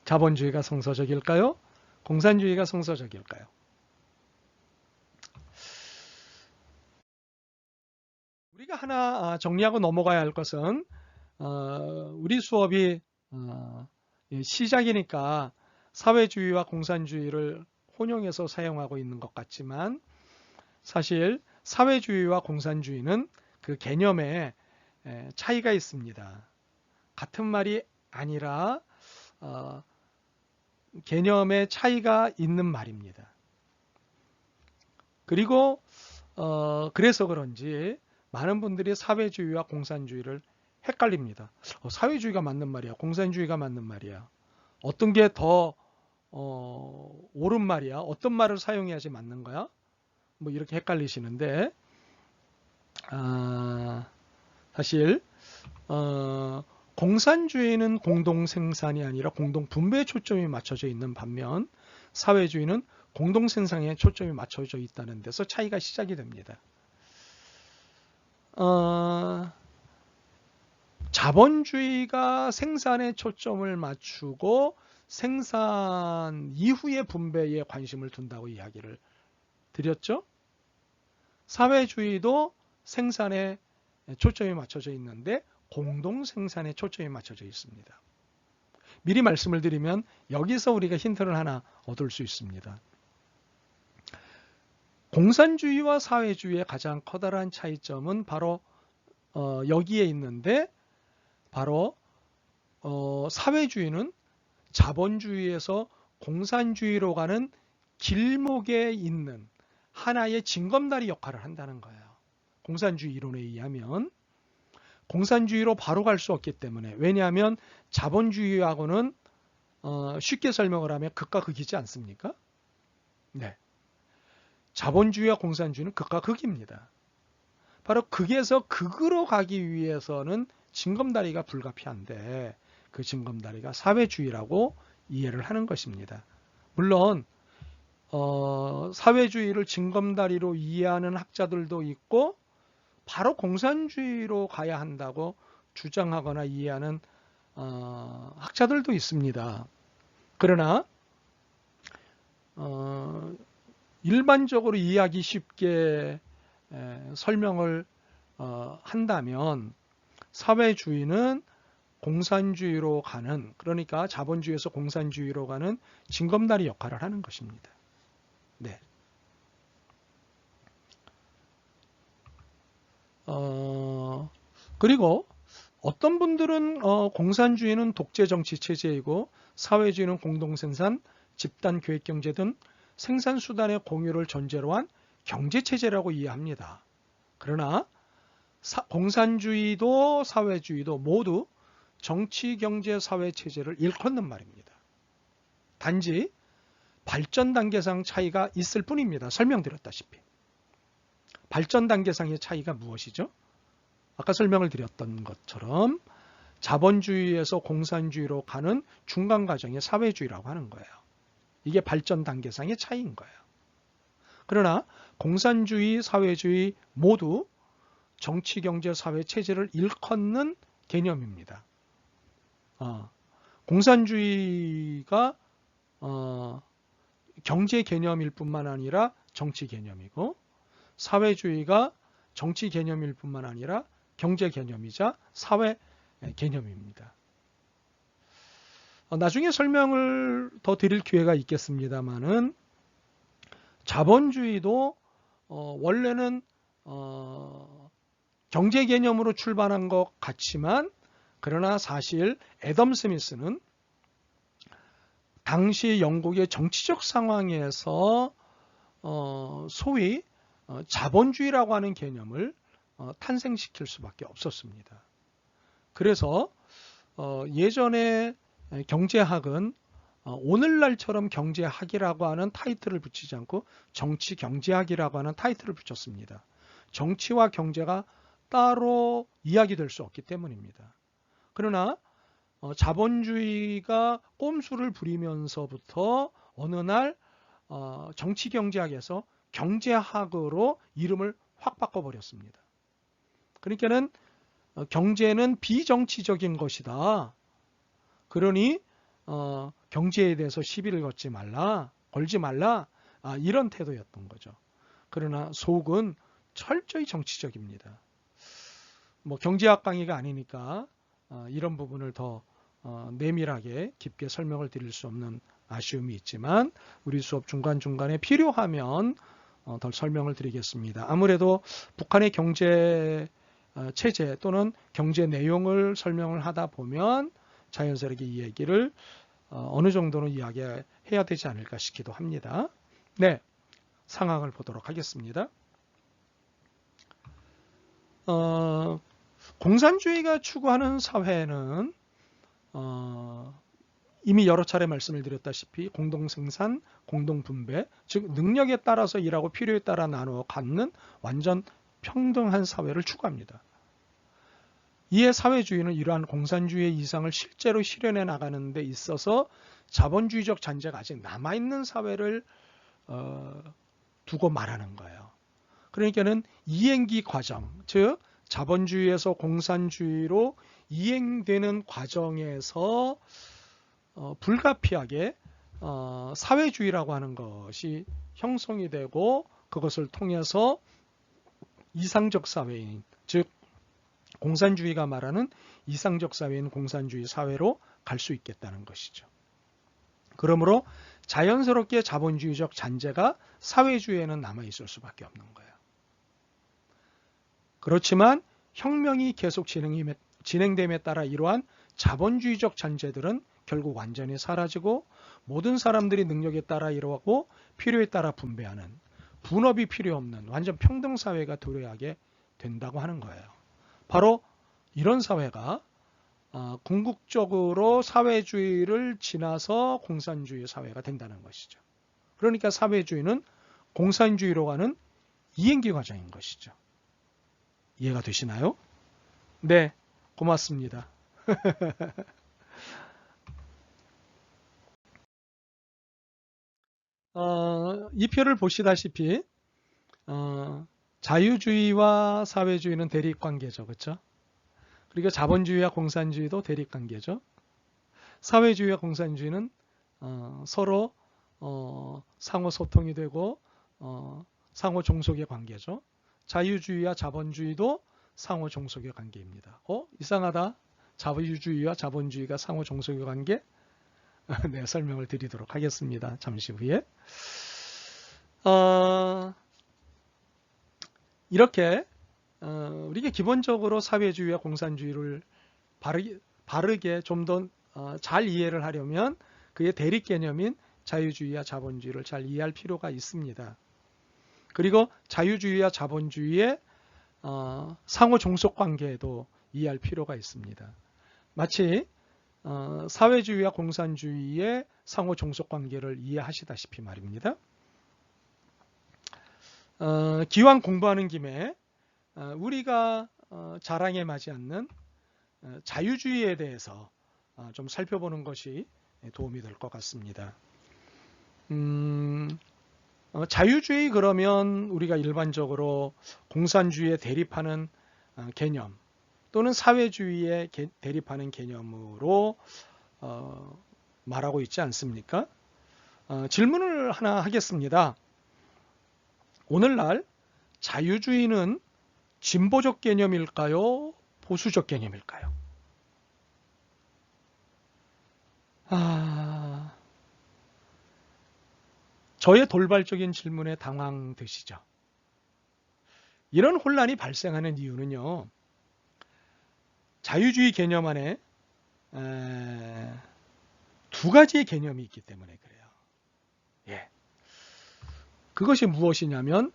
자본주의가 성서적일까요? 공산주의가 성서적일까요? 우리가 하나 정리하고 넘어가야 할 것은 우리 수업이 시작이니까 사회주의와 공산주의를 혼용해서 사용하고 있는 것 같지만 사실 사회주의와 공산주의는 그 개념에 차이가 있습니다. 같은 말이 아니라 개념의 차이가 있는 말입니다. 그리고 그래서 그런지 많은 분들이 사회주의와 공산주의를 헷갈립니다. 사회주의가 맞는 말이야, 공산주의가 맞는 말이야. 어떤 게 더 옳은 말이야? 어떤 말을 사용해야지 맞는 거야? 뭐 이렇게 헷갈리시는데 사실 공산주의는 공동생산이 아니라 공동분배에 초점이 맞춰져 있는 반면 사회주의는 공동생산에 초점이 맞춰져 있다는 데서 차이가 시작이 됩니다. 자본주의가 생산에 초점을 맞추고 생산 이후의 분배에 관심을 둔다고 이야기를 드렸죠. 사회주의도 생산에 초점이 맞춰져 있는데 공동생산에 초점이 맞춰져 있습니다. 미리 말씀을 드리면 여기서 우리가 힌트를 하나 얻을 수 있습니다. 공산주의와 사회주의의 가장 커다란 차이점은 바로 여기에 있는데 바로 사회주의는 자본주의에서 공산주의로 가는 길목에 있는 하나의 징검다리 역할을 한다는 거예요. 공산주의 이론에 의하면 공산주의로 바로 갈 수 없기 때문에 왜냐하면 자본주의하고는 쉽게 설명을 하면 극과 극이지 않습니까? 네. 자본주의와 공산주의는 극과 극입니다. 바로 극에서 극으로 가기 위해서는 징검다리가 불가피한데 그 징검다리가 사회주의라고 이해를 하는 것입니다. 물론 사회주의를 징검다리로 이해하는 학자들도 있고 바로 공산주의로 가야 한다고 주장하거나 이해하는 학자들도 있습니다. 그러나 일반적으로 이해하기 쉽게 설명을 한다면 사회주의는 공산주의로 가는, 그러니까 자본주의에서 공산주의로 가는 징검다리 역할을 하는 것입니다. 네. 그리고 어떤 분들은 공산주의는 독재정치 체제이고 사회주의는 공동생산, 집단교획경제 등 생산수단의 공유를 전제로 한 경제체제라고 이해합니다. 그러나 공산주의도 사회주의도 모두 정치, 경제, 사회 체제를 일컫는 말입니다. 단지 발전 단계상 차이가 있을 뿐입니다. 설명드렸다시피. 발전 단계상의 차이가 무엇이죠? 아까 설명을 드렸던 것처럼 자본주의에서 공산주의로 가는 중간 과정이 사회주의라고 하는 거예요. 이게 발전 단계상의 차이인 거예요. 그러나 공산주의, 사회주의 모두 정치, 경제, 사회 체제를 일컫는 개념입니다. 공산주의가 경제 개념일 뿐만 아니라 정치 개념이고, 사회주의가 정치 개념일 뿐만 아니라 경제 개념이자 사회 개념입니다. 나중에 설명을 더 드릴 기회가 있겠습니다만은 자본주의도 원래는 경제 개념으로 출발한 것 같지만, 그러나 사실 애덤 스미스는 당시 영국의 정치적 상황에서 소위 자본주의라고 하는 개념을 탄생시킬 수밖에 없었습니다. 그래서 예전에 경제학은 오늘날처럼 경제학이라고 하는 타이틀을 붙이지 않고 정치 경제학이라고 하는 타이틀을 붙였습니다. 정치와 경제가 따로 이야기될 수 없기 때문입니다. 그러나 자본주의가 꼼수를 부리면서부터 어느 날 정치 경제학에서 경제학으로 이름을 확 바꿔버렸습니다. 그러니까는 경제는 비정치적인 것이다. 그러니 경제에 대해서 시비를 걸지 말라. 이런 태도였던 거죠. 그러나 속은 철저히 정치적입니다. 뭐 경제학 강의가 아니니까 이런 부분을 더 내밀하게 깊게 설명을 드릴 수 없는 아쉬움이 있지만 우리 수업 중간중간에 필요하면 더 설명을 드리겠습니다. 아무래도 북한의 경제 체제 또는 경제 내용을 설명을 하다 보면 자연스럽게 이 얘기를 어느 정도는 이야기해야 되지 않을까 싶기도 합니다. 네, 상황을 보도록 하겠습니다. 공산주의가 추구하는 사회는 이미 여러 차례 말씀을 드렸다시피 공동생산, 공동분배, 즉 능력에 따라서 일하고 필요에 따라 나누어 갖는 완전 평등한 사회를 추구합니다. 이에 사회주의는 이러한 공산주의의 이상을 실제로 실현해 나가는 데 있어서 자본주의적 잔재가 아직 남아있는 사회를 두고 말하는 거예요. 그러니까는 이행기 과정, 즉 자본주의에서 공산주의로 이행되는 과정에서 불가피하게 사회주의라고 하는 것이 형성이 되고 그것을 통해서 이상적 사회인, 즉 공산주의가 말하는 이상적 사회인 공산주의 사회로 갈 수 있겠다는 것이죠. 그러므로 자연스럽게 자본주의적 잔재가 사회주의에는 남아있을 수밖에 없는 거예요. 그렇지만 혁명이 계속 진행됨에 따라 이러한 자본주의적 잔재들은 결국 완전히 사라지고 모든 사람들이 능력에 따라 일하고 필요에 따라 분배하는 분업이 필요 없는 완전 평등사회가 도래하게 된다고 하는 거예요. 바로 이런 사회가 궁극적으로 사회주의를 지나서 공산주의 사회가 된다는 것이죠. 그러니까 사회주의는 공산주의로 가는 이행기 과정인 것이죠. 이해가 되시나요? 네, 고맙습니다. 이 표를 보시다시피 자유주의와 사회주의는 대립관계죠. 그렇죠? 그리고 자본주의와 공산주의도 대립관계죠. 사회주의와 공산주의는 서로 상호 소통이 되고 상호 종속의 관계죠. 자유주의와 자본주의도 상호 종속의 관계입니다. 이상하다. 자유주의와 자본주의가 상호 종속의 관계? 네, 설명을 드리도록 하겠습니다. 잠시 후에. 이렇게 우리가 기본적으로 사회주의와 공산주의를 바르게 좀 더 잘 이해를 하려면 그의 대립 개념인 자유주의와 자본주의를 잘 이해할 필요가 있습니다. 그리고 자유주의와 자본주의의 상호 종속 관계도 이해할 필요가 있습니다. 마치 사회주의와 공산주의의 상호 종속 관계를 이해하시다시피 말입니다. 기왕 공부하는 김에 우리가 자랑에 맞지 않는 자유주의에 대해서 좀 살펴보는 것이 도움이 될 것 같습니다. 자유주의 그러면 우리가 일반적으로 공산주의에 대립하는 개념 또는 사회주의에 대립하는 개념으로 말하고 있지 않습니까? 질문을 하나 하겠습니다. 오늘날 자유주의는 진보적 개념일까요? 보수적 개념일까요? 저의 돌발적인 질문에 당황되시죠? 이런 혼란이 발생하는 이유는요. 자유주의 개념 안에 두 가지의 개념이 있기 때문에 그래요. 예. 그것이 무엇이냐면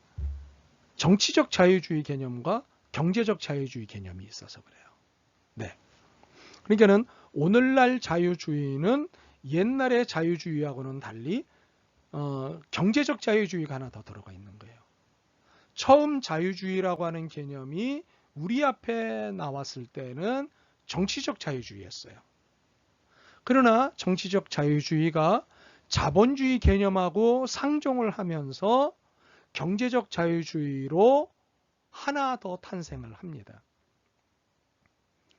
정치적 자유주의 개념과 경제적 자유주의 개념이 있어서 그래요. 네. 그러니까는 오늘날 자유주의는 옛날의 자유주의하고는 달리 경제적 자유주의가 하나 더 들어가 있는 거예요. 처음 자유주의라고 하는 개념이 우리 앞에 나왔을 때는 정치적 자유주의였어요. 그러나 정치적 자유주의가 자본주의 개념하고 상종을 하면서 경제적 자유주의로 하나 더 탄생을 합니다.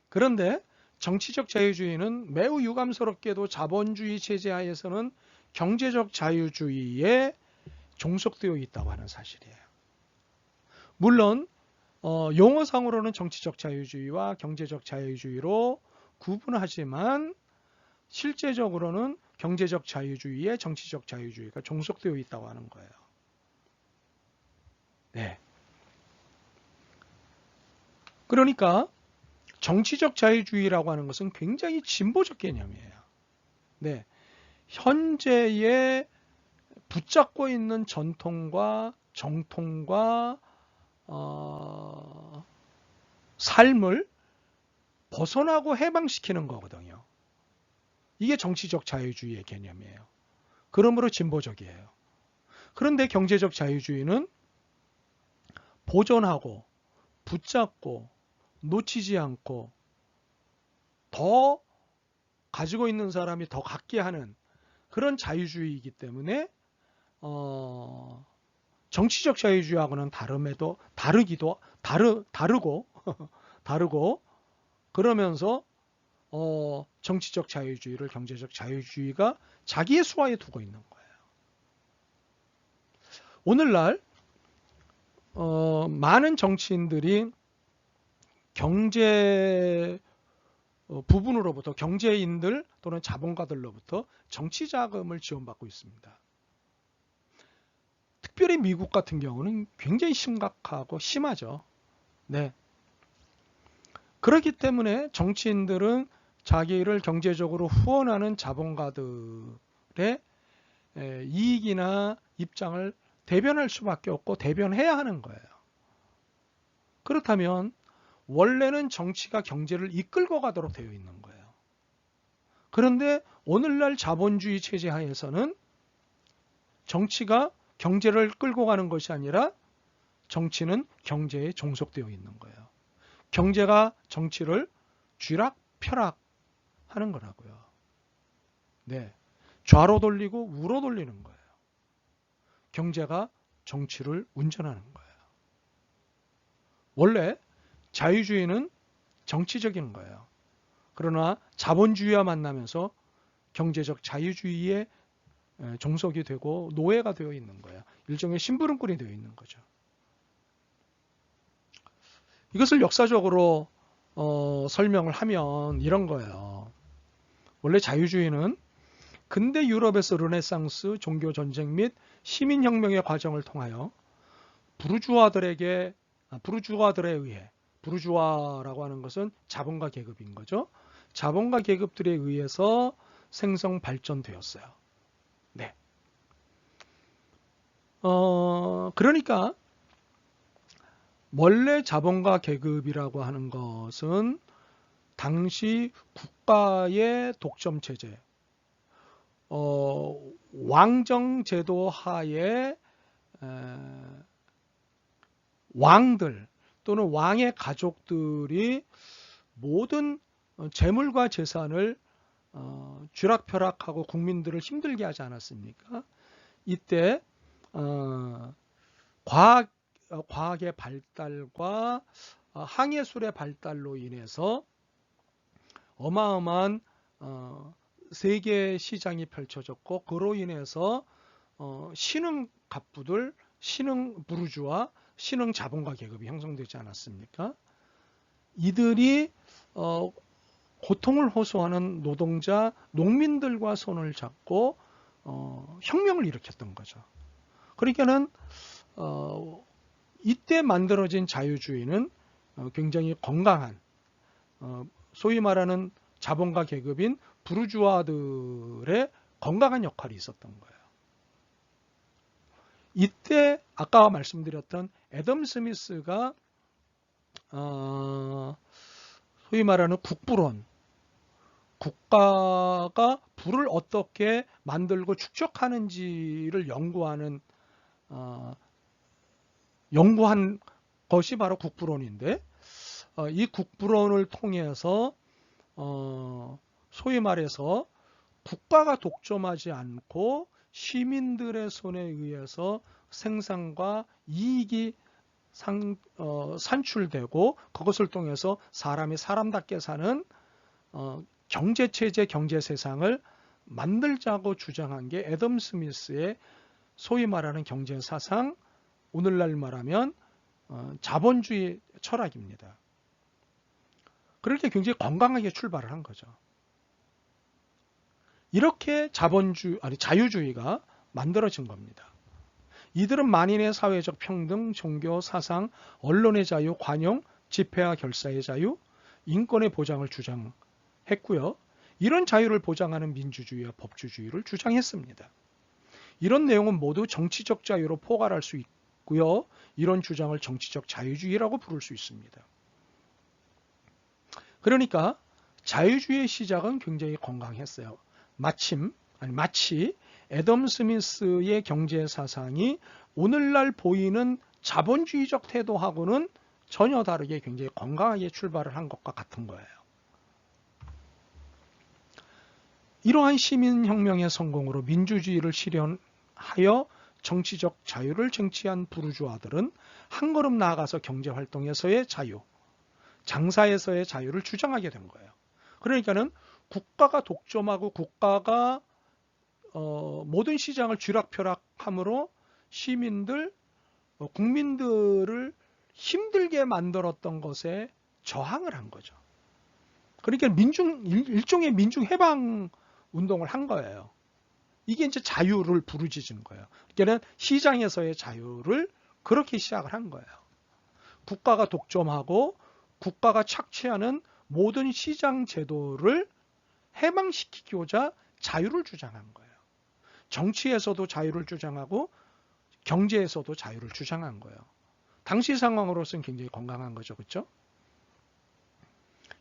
그런데 정치적 자유주의는 매우 유감스럽게도 자본주의 체제 하에서는 경제적 자유주의에 종속되어 있다고 하는 사실이에요. 물론 용어상으로는 정치적 자유주의와 경제적 자유주의로 구분하지만 실제적으로는 경제적 자유주의에 정치적 자유주의가 종속되어 있다고 하는 거예요. 네. 그러니까 정치적 자유주의라고 하는 것은 굉장히 진보적 개념이에요. 네. 현재의 붙잡고 있는 전통과 정통과 삶을 벗어나고 해방시키는 거거든요. 이게 정치적 자유주의의 개념이에요. 그러므로 진보적이에요. 그런데 경제적 자유주의는 보존하고 붙잡고 놓치지 않고 더 가지고 있는 사람이 더 갖게 하는 그런 자유주의이기 때문에 정치적 자유주의하고는 다르고 그러면서 정치적 자유주의를 경제적 자유주의가 자기의 수하에 두고 있는 거예요. 오늘날 많은 정치인들이 경제 부분으로부터 경제인들 또는 자본가들로부터 정치 자금을 지원받고 있습니다. 특별히 미국 같은 경우는 굉장히 심각하고 심하죠. 네. 그렇기 때문에 정치인들은 자기를 경제적으로 후원하는 자본가들의 이익이나 입장을 대변할 수밖에 없고 대변해야 하는 거예요. 그렇다면 원래는 정치가 경제를 이끌고 가도록 되어 있는 거예요. 그런데 오늘날 자본주의 체제 하에서는 정치가 경제를 끌고 가는 것이 아니라 정치는 경제에 종속되어 있는 거예요. 경제가 정치를 쥐락펴락 하는 거라고요. 네. 좌로 돌리고 우로 돌리는 거예요. 경제가 정치를 운전하는 거예요. 원래 자유주의는 정치적인 거예요. 그러나 자본주의와 만나면서 경제적 자유주의에 종속이 되고 노예가 되어 있는 거예요. 일종의 심부름꾼이 되어 있는 거죠. 이것을 역사적으로 설명을 하면 이런 거예요. 원래 자유주의는 근대 유럽에서 르네상스 종교 전쟁 및 시민혁명의 과정을 통하여 부르주아들에 의해, 부르주아라고 하는 것은 자본가 계급인 거죠. 자본가 계급들에 의해서 생성 발전되었어요. 네. 그러니까 원래 자본가 계급이라고 하는 것은 당시 국가의 독점 체제, 왕정 제도 하에 왕들 또는 왕의 가족들이 모든 재물과 재산을 쥐락펴락하고 국민들을 힘들게 하지 않았습니까? 이때 과학의 발달과 항해술의 발달로 인해서 어마어마한 세계 시장이 펼쳐졌고, 그로 인해서 신흥 갑부들, 신흥 부르주아, 신흥 자본가 계급이 형성되지 않았습니까? 이들이 고통을 호소하는 노동자, 농민들과 손을 잡고 혁명을 일으켰던 거죠. 그러니까는 이때 만들어진 자유주의는 굉장히 건강한, 소위 말하는 자본가 계급인 부르주아들의 건강한 역할이 있었던 거예요. 이때 아까 말씀드렸던 애덤 스미스가 소위 말하는 국부론, 국가가 부를 어떻게 만들고 축적하는지를 연구한 것이 바로 국부론인데, 이 국부론을 통해서 소위 말해서 국가가 독점하지 않고 시민들의 손에 의해서 생산과 이익이 산출되고, 그것을 통해서 사람이 사람답게 사는 경제체제, 경제세상을 만들자고 주장한 게 애덤 스미스의 소위 말하는 경제사상, 오늘날 말하면 자본주의 철학입니다. 그렇게 굉장히 건강하게 출발을 한 거죠. 이렇게 자유주의가 만들어진 겁니다. 이들은 만인의 사회적 평등, 종교, 사상, 언론의 자유, 관용, 집회와 결사의 자유, 인권의 보장을 주장했고요. 이런 자유를 보장하는 민주주의와 법주주의를 주장했습니다. 이런 내용은 모두 정치적 자유로 포괄할 수 있고요. 이런 주장을 정치적 자유주의라고 부를 수 있습니다. 그러니까 자유주의의 시작은 굉장히 건강했어요. 마치 애덤 스미스의 경제 사상이 오늘날 보이는 자본주의적 태도하고는 전혀 다르게 굉장히 건강하게 출발을 한 것과 같은 거예요. 이러한 시민혁명의 성공으로 민주주의를 실현하여 정치적 자유를 쟁취한 부르주아들은 한 걸음 나아가서 경제활동에서의 자유, 장사에서의 자유를 주장하게 된 거예요. 그러니까는 국가가 독점하고 국가가 모든 시장을 쥐락펴락함으로 시민들, 국민들을 힘들게 만들었던 것에 저항을 한 거죠. 그러니까 일종의 민중해방 운동을 한 거예요. 이게 이제 자유를 부르짖은 거예요. 그러니까 시장에서의 자유를 그렇게 시작을 한 거예요. 국가가 독점하고 국가가 착취하는 모든 시장 제도를 해방시키고자 자유를 주장한 거예요. 정치에서도 자유를 주장하고 경제에서도 자유를 주장한 거예요. 당시 상황으로서는 굉장히 건강한 거죠. 그렇죠?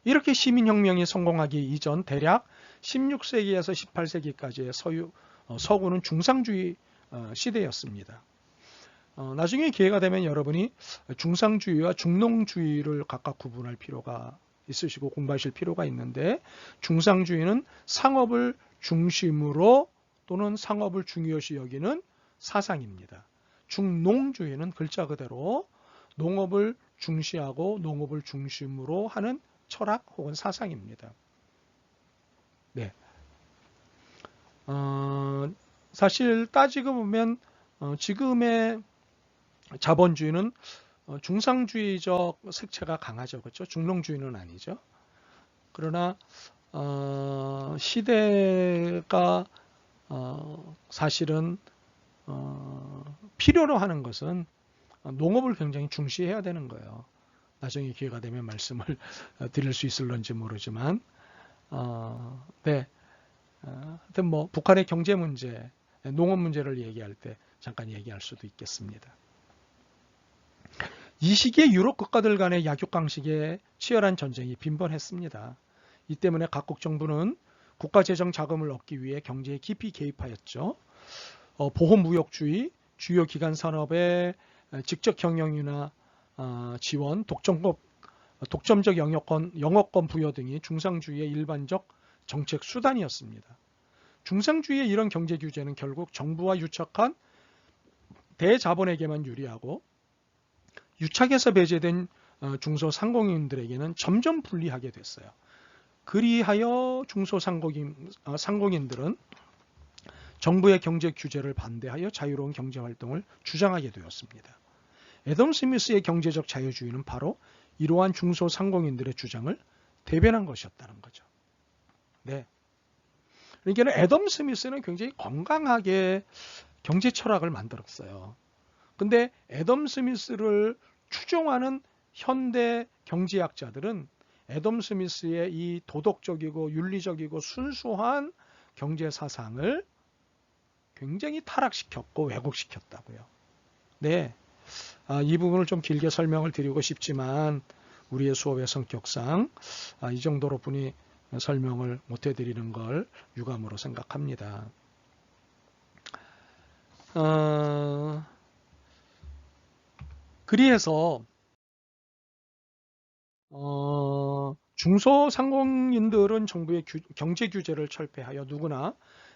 이렇게 시민혁명이 성공하기 이전 대략 16세기에서 18세기까지의 서구는 중상주의 시대였습니다. 나중에 기회가 되면 여러분이 중상주의와 중농주의를 각각 구분할 필요가 있으시고 공부하실 필요가 있는데, 중상주의는 상업을 중심으로 또는 상업을 중요시 여기는 사상입니다. 중농주의는 글자 그대로 농업을 중시하고 농업을 중심으로 하는 철학 혹은 사상입니다. 네. 사실 따지고 보면 지금의 자본주의는 중상주의적 색채가 강하죠. 그렇죠? 중농주의는 아니죠. 그러나 시대가 사실은 필요로 하는 것은 농업을 굉장히 중시해야 되는 거예요. 나중에 기회가 되면 말씀을 드릴 수 있을런지 모르지만 네. 하여튼 뭐 북한의 경제 문제, 농업 문제를 얘기할 때 잠깐 얘기할 수도 있겠습니다. 이 시기에 유럽 국가들 간의 약육강식의 치열한 전쟁이 빈번했습니다. 이 때문에 각국 정부는 국가 재정 자금을 얻기 위해 경제에 깊이 개입하였죠. 보호무역주의, 주요 기간 산업의 직접 경영이나 지원, 독점적 영어권 부여 등이 중상주의의 일반적 정책 수단이었습니다. 중상주의의 이런 경제 규제는 결국 정부와 유착한 대자본에게만 유리하고 유착에서 배제된 중소상공인들에게는 점점 불리하게 됐어요. 그리하여 중소상공인들은 정부의 경제 규제를 반대하여 자유로운 경제활동을 주장하게 되었습니다. 애덤 스미스의 경제적 자유주의는 바로 이러한 중소상공인들의 주장을 대변한 것이었다는 거죠. 네. 그러니까 애덤 스미스는 굉장히 건강하게 경제 철학을 만들었어요. 근데 애덤 스미스를 추종하는 현대 경제학자들은 애덤 스미스의 이 도덕적이고 윤리적이고 순수한 경제 사상을 굉장히 타락시켰고 왜곡시켰다고요. 네, 이 부분을 좀 길게 설명을 드리고 싶지만 우리의 수업의 성격상 이 정도로 뿐이 설명을 못 해드리는 걸 유감으로 생각합니다. 그리해서 중소상공인들은 정부의 경제 규제를 철폐하여 누구나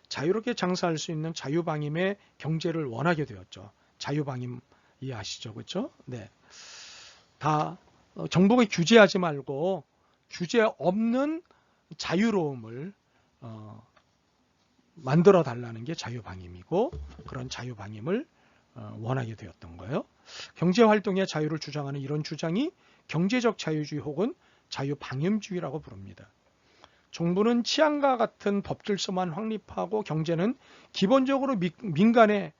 자유롭게 장사할 수 있는 자유방임의 경제를 원하게 되었죠. 자유방임 이해하시죠? 그렇죠? 네. 다 정부가 규제하지 말고 규제 없는 자유로움을 만들어 달라는 게 자유방임이고 그런 자유방임을 원하게 되었던 거예요. 경제활동의 자유를 주장하는 이런 주장이 경제적 자유주의 혹은 자유방임주의라고 부릅니다. 정부는 치안과 같은 법질서만 확립하고 경제는 기본적으로 민간의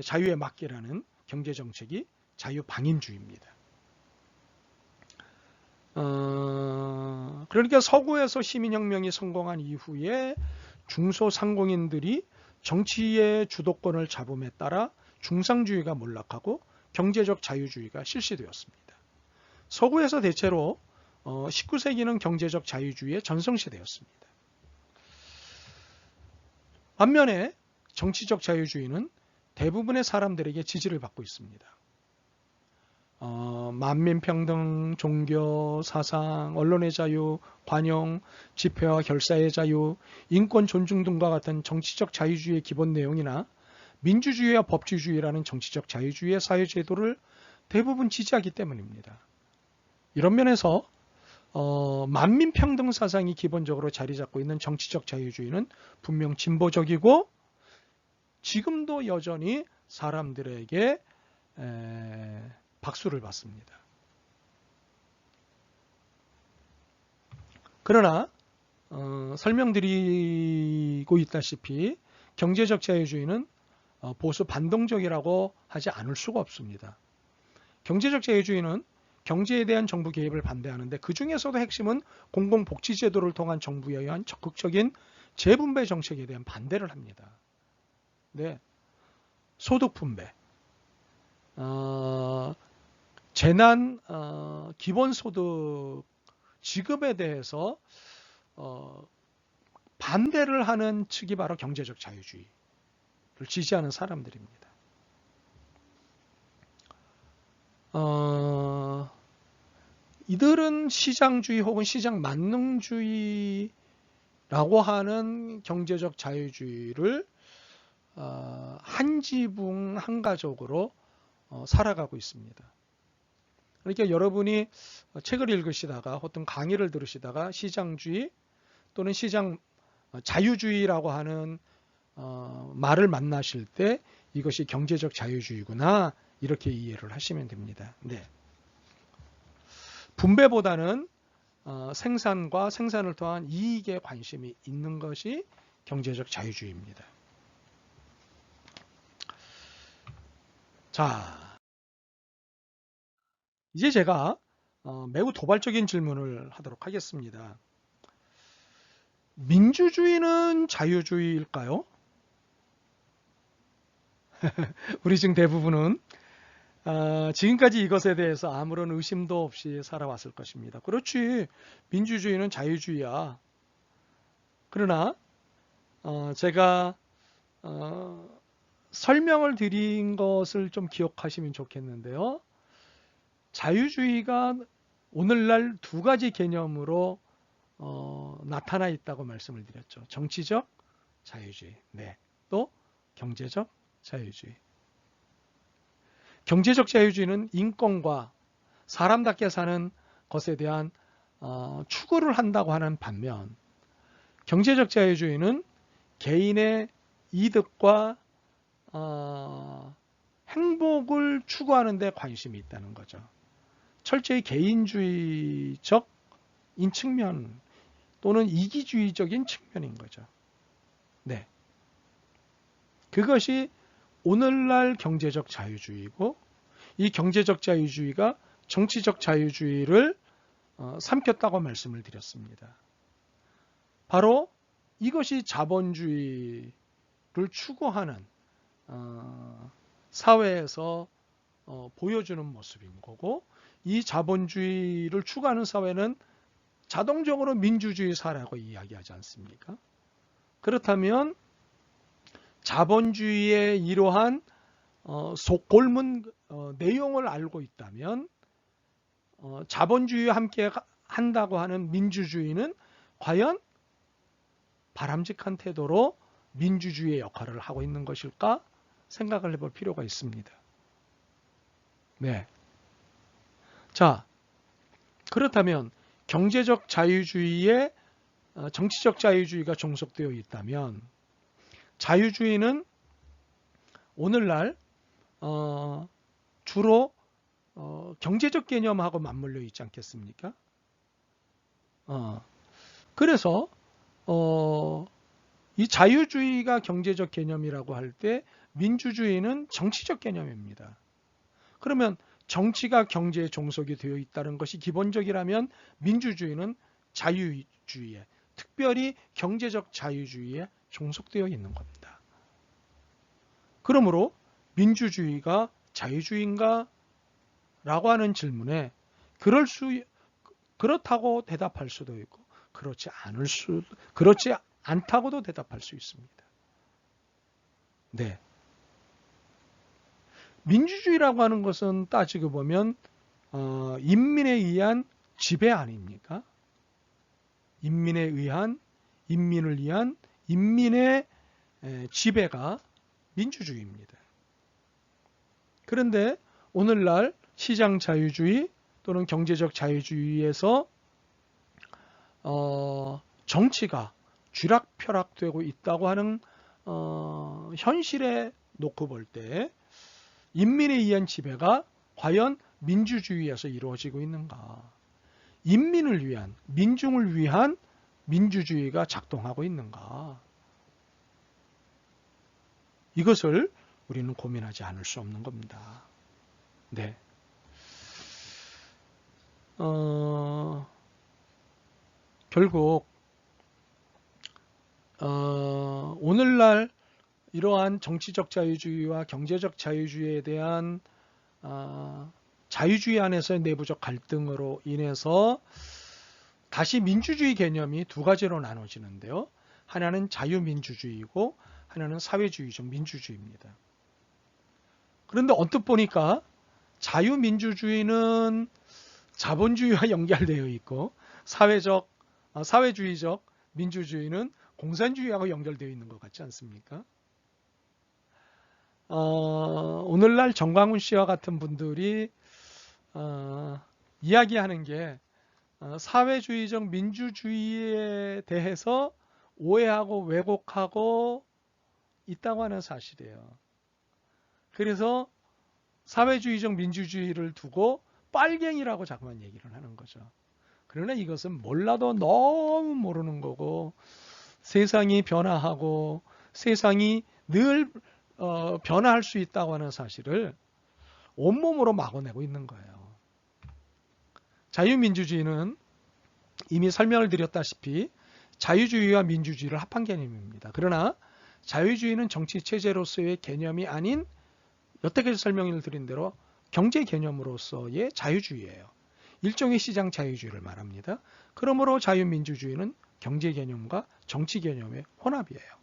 자유에 맡기라는 경제정책이 자유방임주의입니다. 그러니까 서구에서 시민혁명이 성공한 이후에 중소상공인들이 정치의 주도권을 잡음에 따라 중상주의가 몰락하고 경제적 자유주의가 실시되었습니다. 서구에서 대체로 19세기는 경제적 자유주의의 전성시대였습니다. 반면에 정치적 자유주의는 대부분의 사람들에게 지지를 받고 있습니다. 만민평등, 종교, 사상, 언론의 자유, 관용, 집회와 결사의 자유, 인권 존중 등과 같은 정치적 자유주의의 기본 내용이나 민주주의와 법치주의라는 정치적 자유주의의 사회제도를 대부분 지지하기 때문입니다. 이런 면에서 만민평등 사상이 기본적으로 자리 잡고 있는 정치적 자유주의는 분명 진보적이고 지금도 여전히 사람들에게 박수를 받습니다. 그러나 설명드리고 있다시피 경제적 자유주의는 보수 반동적이라고 하지 않을 수가 없습니다. 경제적 자유주의는 경제에 대한 정부 개입을 반대하는데 그 중에서도 핵심은 공공복지제도를 통한 정부에 의한 적극적인 재분배 정책에 대한 반대를 합니다. 네, 소득 분배, 재난 기본소득 지급에 대해서 반대를 하는 측이 바로 경제적 자유주의를 지지하는 사람들입니다. 이들은 시장주의 혹은 시장 만능주의라고 하는 경제적 자유주의를 한 지붕 한 가족으로 살아가고 있습니다. 그러니까 여러분이 책을 읽으시다가 어떤 강의를 들으시다가 시장주의 또는 시장 자유주의라고 하는 말을 만나실 때 이것이 경제적 자유주의구나 이렇게 이해를 하시면 됩니다. 네. 분배보다는 생산과 생산을 통한 이익에 관심이 있는 것이 경제적 자유주의입니다. 자, 이제 제가 매우 도발적인 질문을 하도록 하겠습니다. 민주주의는 자유주의일까요? 우리 중 대부분은 지금까지 이것에 대해서 아무런 의심도 없이 살아왔을 것입니다. 그렇지, 민주주의는 자유주의야. 그러나 제가 설명을 드린 것을 좀 기억하시면 좋겠는데요. 자유주의가 오늘날 두 가지 개념으로 나타나 있다고 말씀을 드렸죠. 정치적 자유주의, 네, 또 경제적 자유주의. 경제적 자유주의는 인권과 사람답게 사는 것에 대한 추구를 한다고 하는 반면 경제적 자유주의는 개인의 이득과 행복을 추구하는 데 관심이 있다는 거죠. 철저히 개인주의적인 측면 또는 이기주의적인 측면인 거죠. 네. 그것이 오늘날 경제적 자유주의고 이 경제적 자유주의가 정치적 자유주의를 삼켰다고 말씀을 드렸습니다. 바로 이것이 자본주의를 추구하는 사회에서 보여주는 모습인 거고 이 자본주의를 추구하는 사회는 자동적으로 민주주의 사회라고 이야기하지 않습니까? 그렇다면 자본주의의 이러한 속골문 내용을 알고 있다면 자본주의와 함께 한다고 하는 민주주의는 과연 바람직한 태도로 민주주의의 역할을 하고 있는 것일까 생각을 해볼 필요가 있습니다. 네. 자, 그렇다면 경제적 자유주의에 정치적 자유주의가 종속되어 있다면 자유주의는 오늘날 주로 경제적 개념하고 맞물려 있지 않겠습니까? 그래서 이 자유주의가 경제적 개념이라고 할 때 민주주의는 정치적 개념입니다. 그러면 정치가 경제에 종속이 되어 있다는 것이 기본적이라면 민주주의는 자유주의에, 특별히 경제적 자유주의에 종속되어 있는 겁니다. 그러므로 민주주의가 자유주의인가? 라고 하는 질문에 그렇다고 대답할 수도 있고 그렇지 않다고도 대답할 수 있습니다. 네. 민주주의라고 하는 것은 따지고 보면 인민에 의한 지배 아닙니까? 인민을 위한 인민의 지배가 민주주의입니다. 그런데 오늘날 시장 자유주의 또는 경제적 자유주의에서 정치가 쥐락펴락되고 있다고 하는 현실에 놓고 볼 때 인민에 의한 지배가 과연 민주주의에서 이루어지고 있는가? 인민을 위한, 민중을 위한 민주주의가 작동하고 있는가? 이것을 우리는 고민하지 않을 수 없는 겁니다. 네. 결국 오늘날 이러한 정치적 자유주의와 경제적 자유주의에 대한 자유주의 안에서의 내부적 갈등으로 인해서 다시 민주주의 개념이 두 가지로 나눠지는데요. 하나는 자유민주주의이고 하나는 사회주의적 민주주의입니다. 그런데 언뜻 보니까 자유민주주의는 자본주의와 연결되어 있고 사회주의적 민주주의는 공산주의하고 연결되어 있는 것 같지 않습니까? 오늘날 정광훈 씨와 같은 분들이 이야기하는 게 사회주의적 민주주의에 대해서 오해하고 왜곡하고 있다고 하는 사실이에요. 그래서 사회주의적 민주주의를 두고 빨갱이라고 자꾸만 얘기를 하는 거죠. 그러나 이것은 몰라도 너무 모르는 거고, 세상이 변화하고 세상이 늘 변화할 수 있다고 하는 사실을 온몸으로 막아내고 있는 거예요. 자유민주주의는 이미 설명을 드렸다시피 자유주의와 민주주의를 합한 개념입니다. 그러나 자유주의는 정치체제로서의 개념이 아닌 여태까지 설명을 드린 대로 경제 개념으로서의 자유주의예요. 일종의 시장 자유주의를 말합니다. 그러므로 자유민주주의는 경제 개념과 정치 개념의 혼합이에요.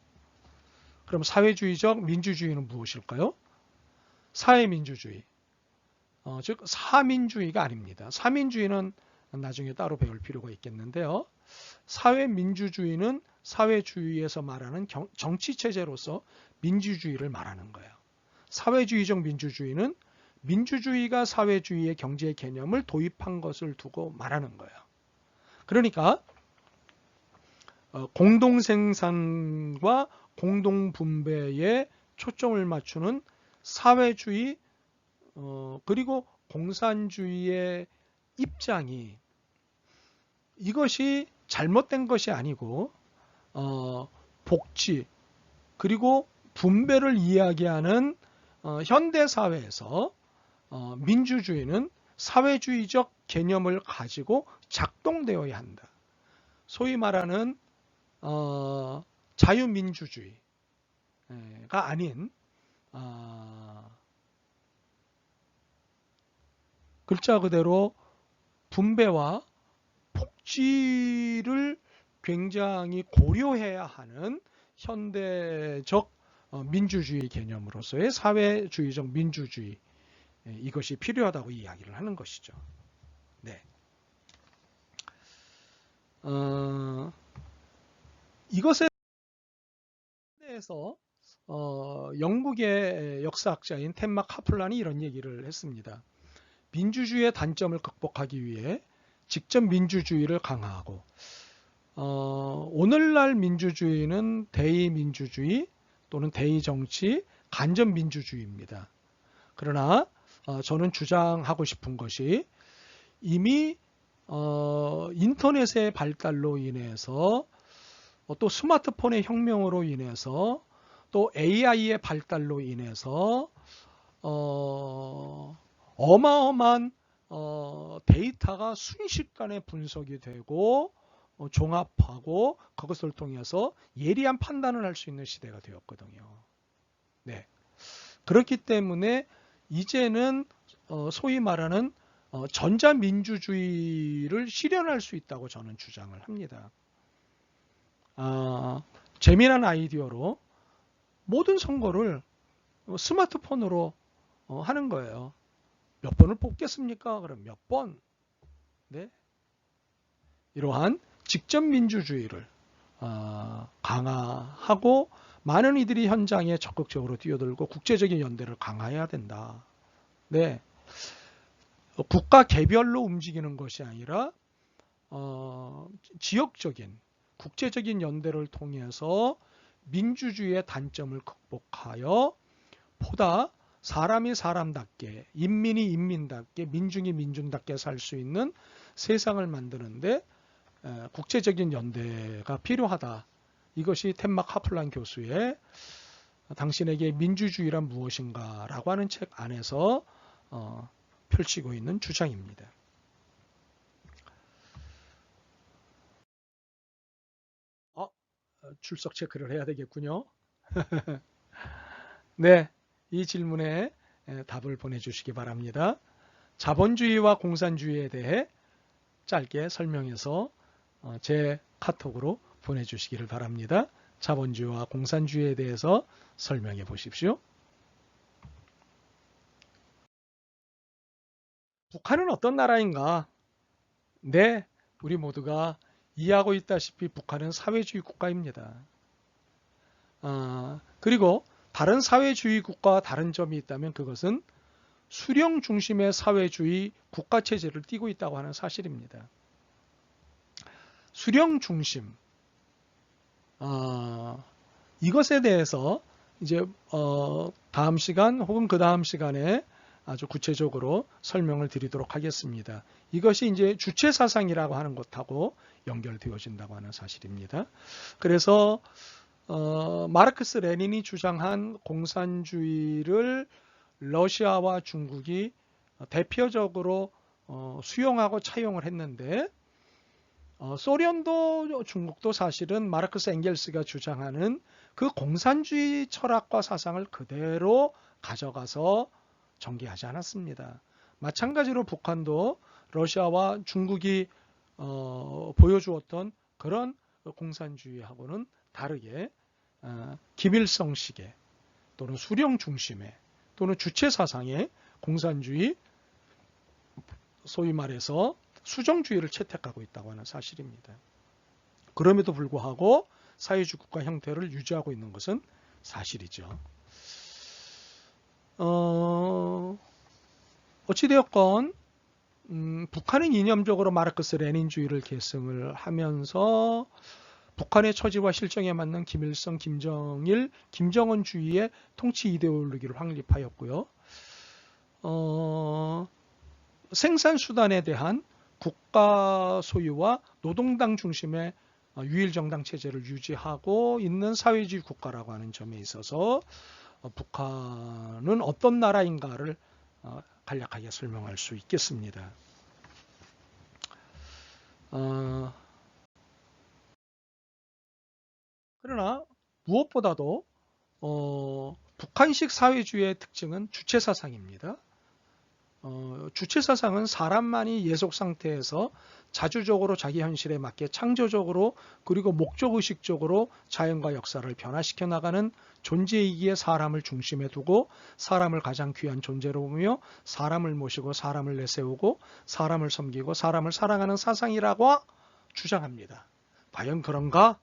그럼 사회주의적 민주주의는 무엇일까요? 사회민주주의, 즉 사민주의가 아닙니다. 사민주의는 나중에 따로 배울 필요가 있겠는데요. 사회민주주의는 사회주의에서 말하는 정치체제로서 민주주의를 말하는 거예요. 사회주의적 민주주의는 민주주의가 사회주의의 경제 개념을 도입한 것을 두고 말하는 거예요. 그러니까 공동생산과 공동분배에 초점을 맞추는 사회주의 그리고 공산주의의 입장이 이것이 잘못된 것이 아니고 복지 그리고 분배를 이야기하는 현대사회에서 민주주의는 사회주의적 개념을 가지고 작동되어야 한다. 소위 말하는 자유민주주의가 아닌 글자 그대로 분배와 복지를 굉장히 고려해야 하는 현대적 민주주의 개념으로서의 사회주의적 민주주의 이것이 필요하다고 이야기를 하는 것이죠. 네. 이것에 대해서 영국의 역사학자인 템마 카플란이 이런 얘기를 했습니다. 민주주의의 단점을 극복하기 위해 직접 민주주의를 강화하고 오늘날 민주주의는 대의민주주의 또는 대의정치, 간접민주주의입니다. 그러나 저는 주장하고 싶은 것이 이미 인터넷의 발달로 인해서 또 스마트폰의 혁명으로 인해서 또 AI의 발달로 인해서 어마어마한 데이터가 순식간에 분석이 되고 종합하고 그것을 통해서 예리한 판단을 할 수 있는 시대가 되었거든요. 네. 그렇기 때문에 이제는 소위 말하는 전자민주주의를 실현할 수 있다고 저는 주장을 합니다. 재미난 아이디어로 모든 선거를 스마트폰으로 하는 거예요. 몇 번을 뽑겠습니까? 그럼 몇 번? 네. 이러한 직접 민주주의를 강화하고 많은 이들이 현장에 적극적으로 뛰어들고 국제적인 연대를 강화해야 된다. 네. 국가 개별로 움직이는 것이 아니라 지역적인 국제적인 연대를 통해서 민주주의의 단점을 극복하여 보다 사람이 사람답게, 인민이 인민답게, 민중이 민중답게 살 수 있는 세상을 만드는데 국제적인 연대가 필요하다. 이것이 템마 카플란 교수의 당신에게 민주주의란 무엇인가 라고 하는 책 안에서 펼치고 있는 주장입니다. 출석 체크를 해야 되겠군요. 네, 이 질문에 답을 보내주시기 바랍니다. 자본주의와 공산주의에 대해 짧게 설명해서 제 카톡으로 보내주시기를 바랍니다. 자본주의와 공산주의에 대해서 설명해 보십시오. 북한은 어떤 나라인가? 네, 우리 모두가 이해하고 있다시피 북한은 사회주의 국가입니다. 그리고 다른 사회주의 국가와 다른 점이 있다면 그것은 수령 중심의 사회주의 국가체제를 띠고 있다고 하는 사실입니다. 수령 중심, 이것에 대해서 이제 다음 시간 혹은 그 다음 시간에 아주 구체적으로 설명을 드리도록 하겠습니다. 이것이 이제 주체 사상이라고 하는 것하고 연결되어진다고 하는 사실입니다. 그래서 마르크스 레닌이 주장한 공산주의를 러시아와 중국이 대표적으로 수용하고 차용을 했는데 소련도 중국도 사실은 마르크스 엥겔스가 주장하는 그 공산주의 철학과 사상을 그대로 가져가서 전개하지 않았습니다. 마찬가지로 북한도 러시아와 중국이 보여주었던 그런 공산주의하고는 다르게 김일성식의 또는 수령 중심의 또는 주체 사상의 공산주의, 소위 말해서 수정주의를 채택하고 있다고 하는 사실입니다. 그럼에도 불구하고 사회주의 국가 형태를 유지하고 있는 것은 사실이죠. 어찌되었건 북한은 이념적으로 마르크스 레닌주의를 계승을 하면서 북한의 처지와 실정에 맞는 김일성, 김정일, 김정은주의의 통치 이데올로기를 확립하였고요. 생산수단에 대한 국가 소유와 노동당 중심의 유일정당 체제를 유지하고 있는 사회주의 국가라고 하는 점에 있어서 북한은 어떤 나라인가를 간략하게 설명할 수 있겠습니다. 그러나 무엇보다도 북한식 사회주의의 특징은 주체사상입니다. 주체사상은 사람만이 예속 상태에서 자주적으로 자기 현실에 맞게 창조적으로 그리고 목적의식적으로 자연과 역사를 변화시켜 나가는 존재이기에 사람을 중심에 두고 사람을 가장 귀한 존재로 보며 사람을 모시고 사람을 내세우고 사람을 섬기고 사람을 사랑하는 사상이라고 주장합니다. 과연 그런가?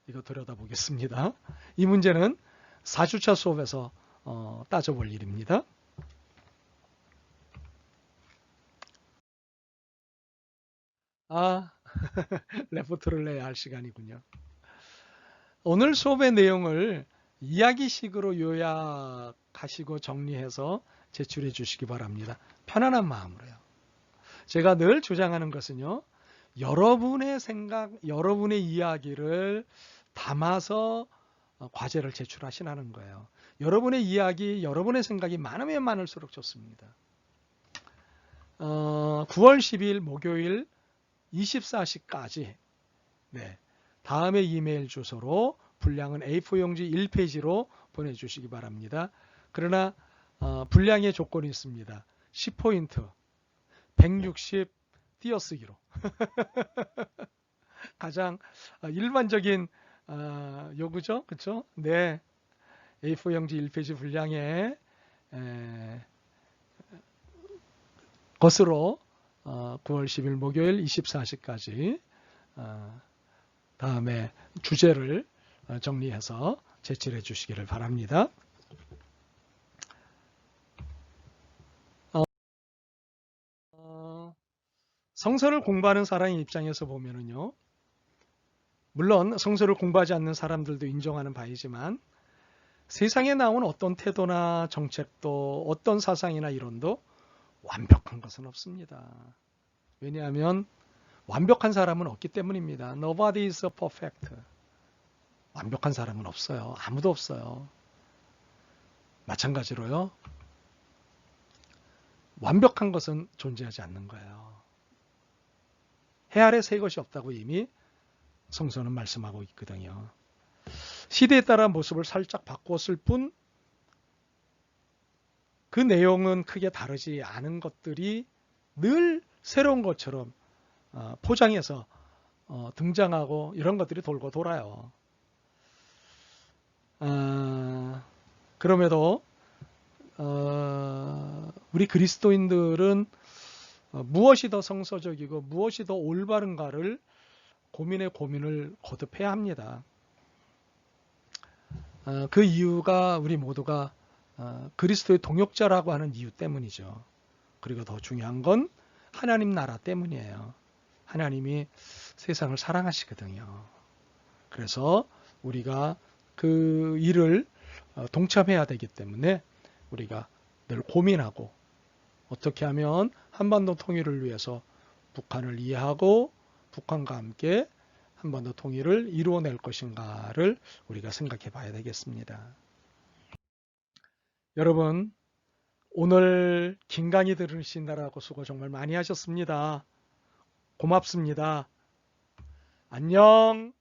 이거 들여다보겠습니다. 이 문제는 4주차 수업에서 따져볼 일입니다. 레포트를 내야 할 시간이군요. 오늘 수업의 내용을 이야기식으로 요약하시고 정리해서 제출해 주시기 바랍니다. 편안한 마음으로요. 제가 늘 주장하는 것은요. 여러분의 생각, 여러분의 이야기를 담아서 과제를 제출하시라는 거예요. 여러분의 이야기, 여러분의 생각이 많으면 많을수록 좋습니다. 9월 10일 목요일 24시까지 다음의 이메일 주소로 분량은 A4 용지 1페이지로 보내주시기 바랍니다. 그러나 분량의 조건이 있습니다. 10포인트, 160 띄어쓰기로 가장 일반적인 요구죠. 그렇죠? 네, A4 용지 1페이지 분량의 것으로 9월 10일 목요일 24시까지 다음에 주제를 정리해서 제출해 주시기를 바랍니다. 성서를 공부하는 사람의 입장에서 보면은요, 물론 성서를 공부하지 않는 사람들도 인정하는 바이지만 세상에 나온 어떤 태도나 정책도 어떤 사상이나 이론도 완벽한 것은 없습니다. 왜냐하면 완벽한 사람은 없기 때문입니다. Nobody is perfect. 완벽한 사람은 없어요. 아무도 없어요. 마찬가지로요. 완벽한 것은 존재하지 않는 거예요. 해 아래 새 것이 없다고 이미 성서는 말씀하고 있거든요. 시대에 따라 모습을 살짝 바꿨을 뿐 그 내용은 크게 다르지 않은 것들이 늘 새로운 것처럼 포장해서 등장하고 이런 것들이 돌고 돌아요. 그럼에도 우리 그리스도인들은 무엇이 더 성서적이고 무엇이 더 올바른가를 고민을 거듭해야 합니다. 그 이유가 우리 모두가 그리스도의 동역자라고 하는 이유 때문이죠. 그리고 더 중요한 건 하나님 나라 때문이에요. 하나님이 세상을 사랑하시거든요. 그래서 우리가 그 일을 동참해야 되기 때문에 우리가 늘 고민하고 어떻게 하면 한반도 통일을 위해서 북한을 이해하고 북한과 함께 한반도 통일을 이루어낼 것인가를 우리가 생각해 봐야 되겠습니다. 여러분, 오늘 긴 강의 들으시느라고 수고 정말 많이 하셨습니다. 고맙습니다. 안녕.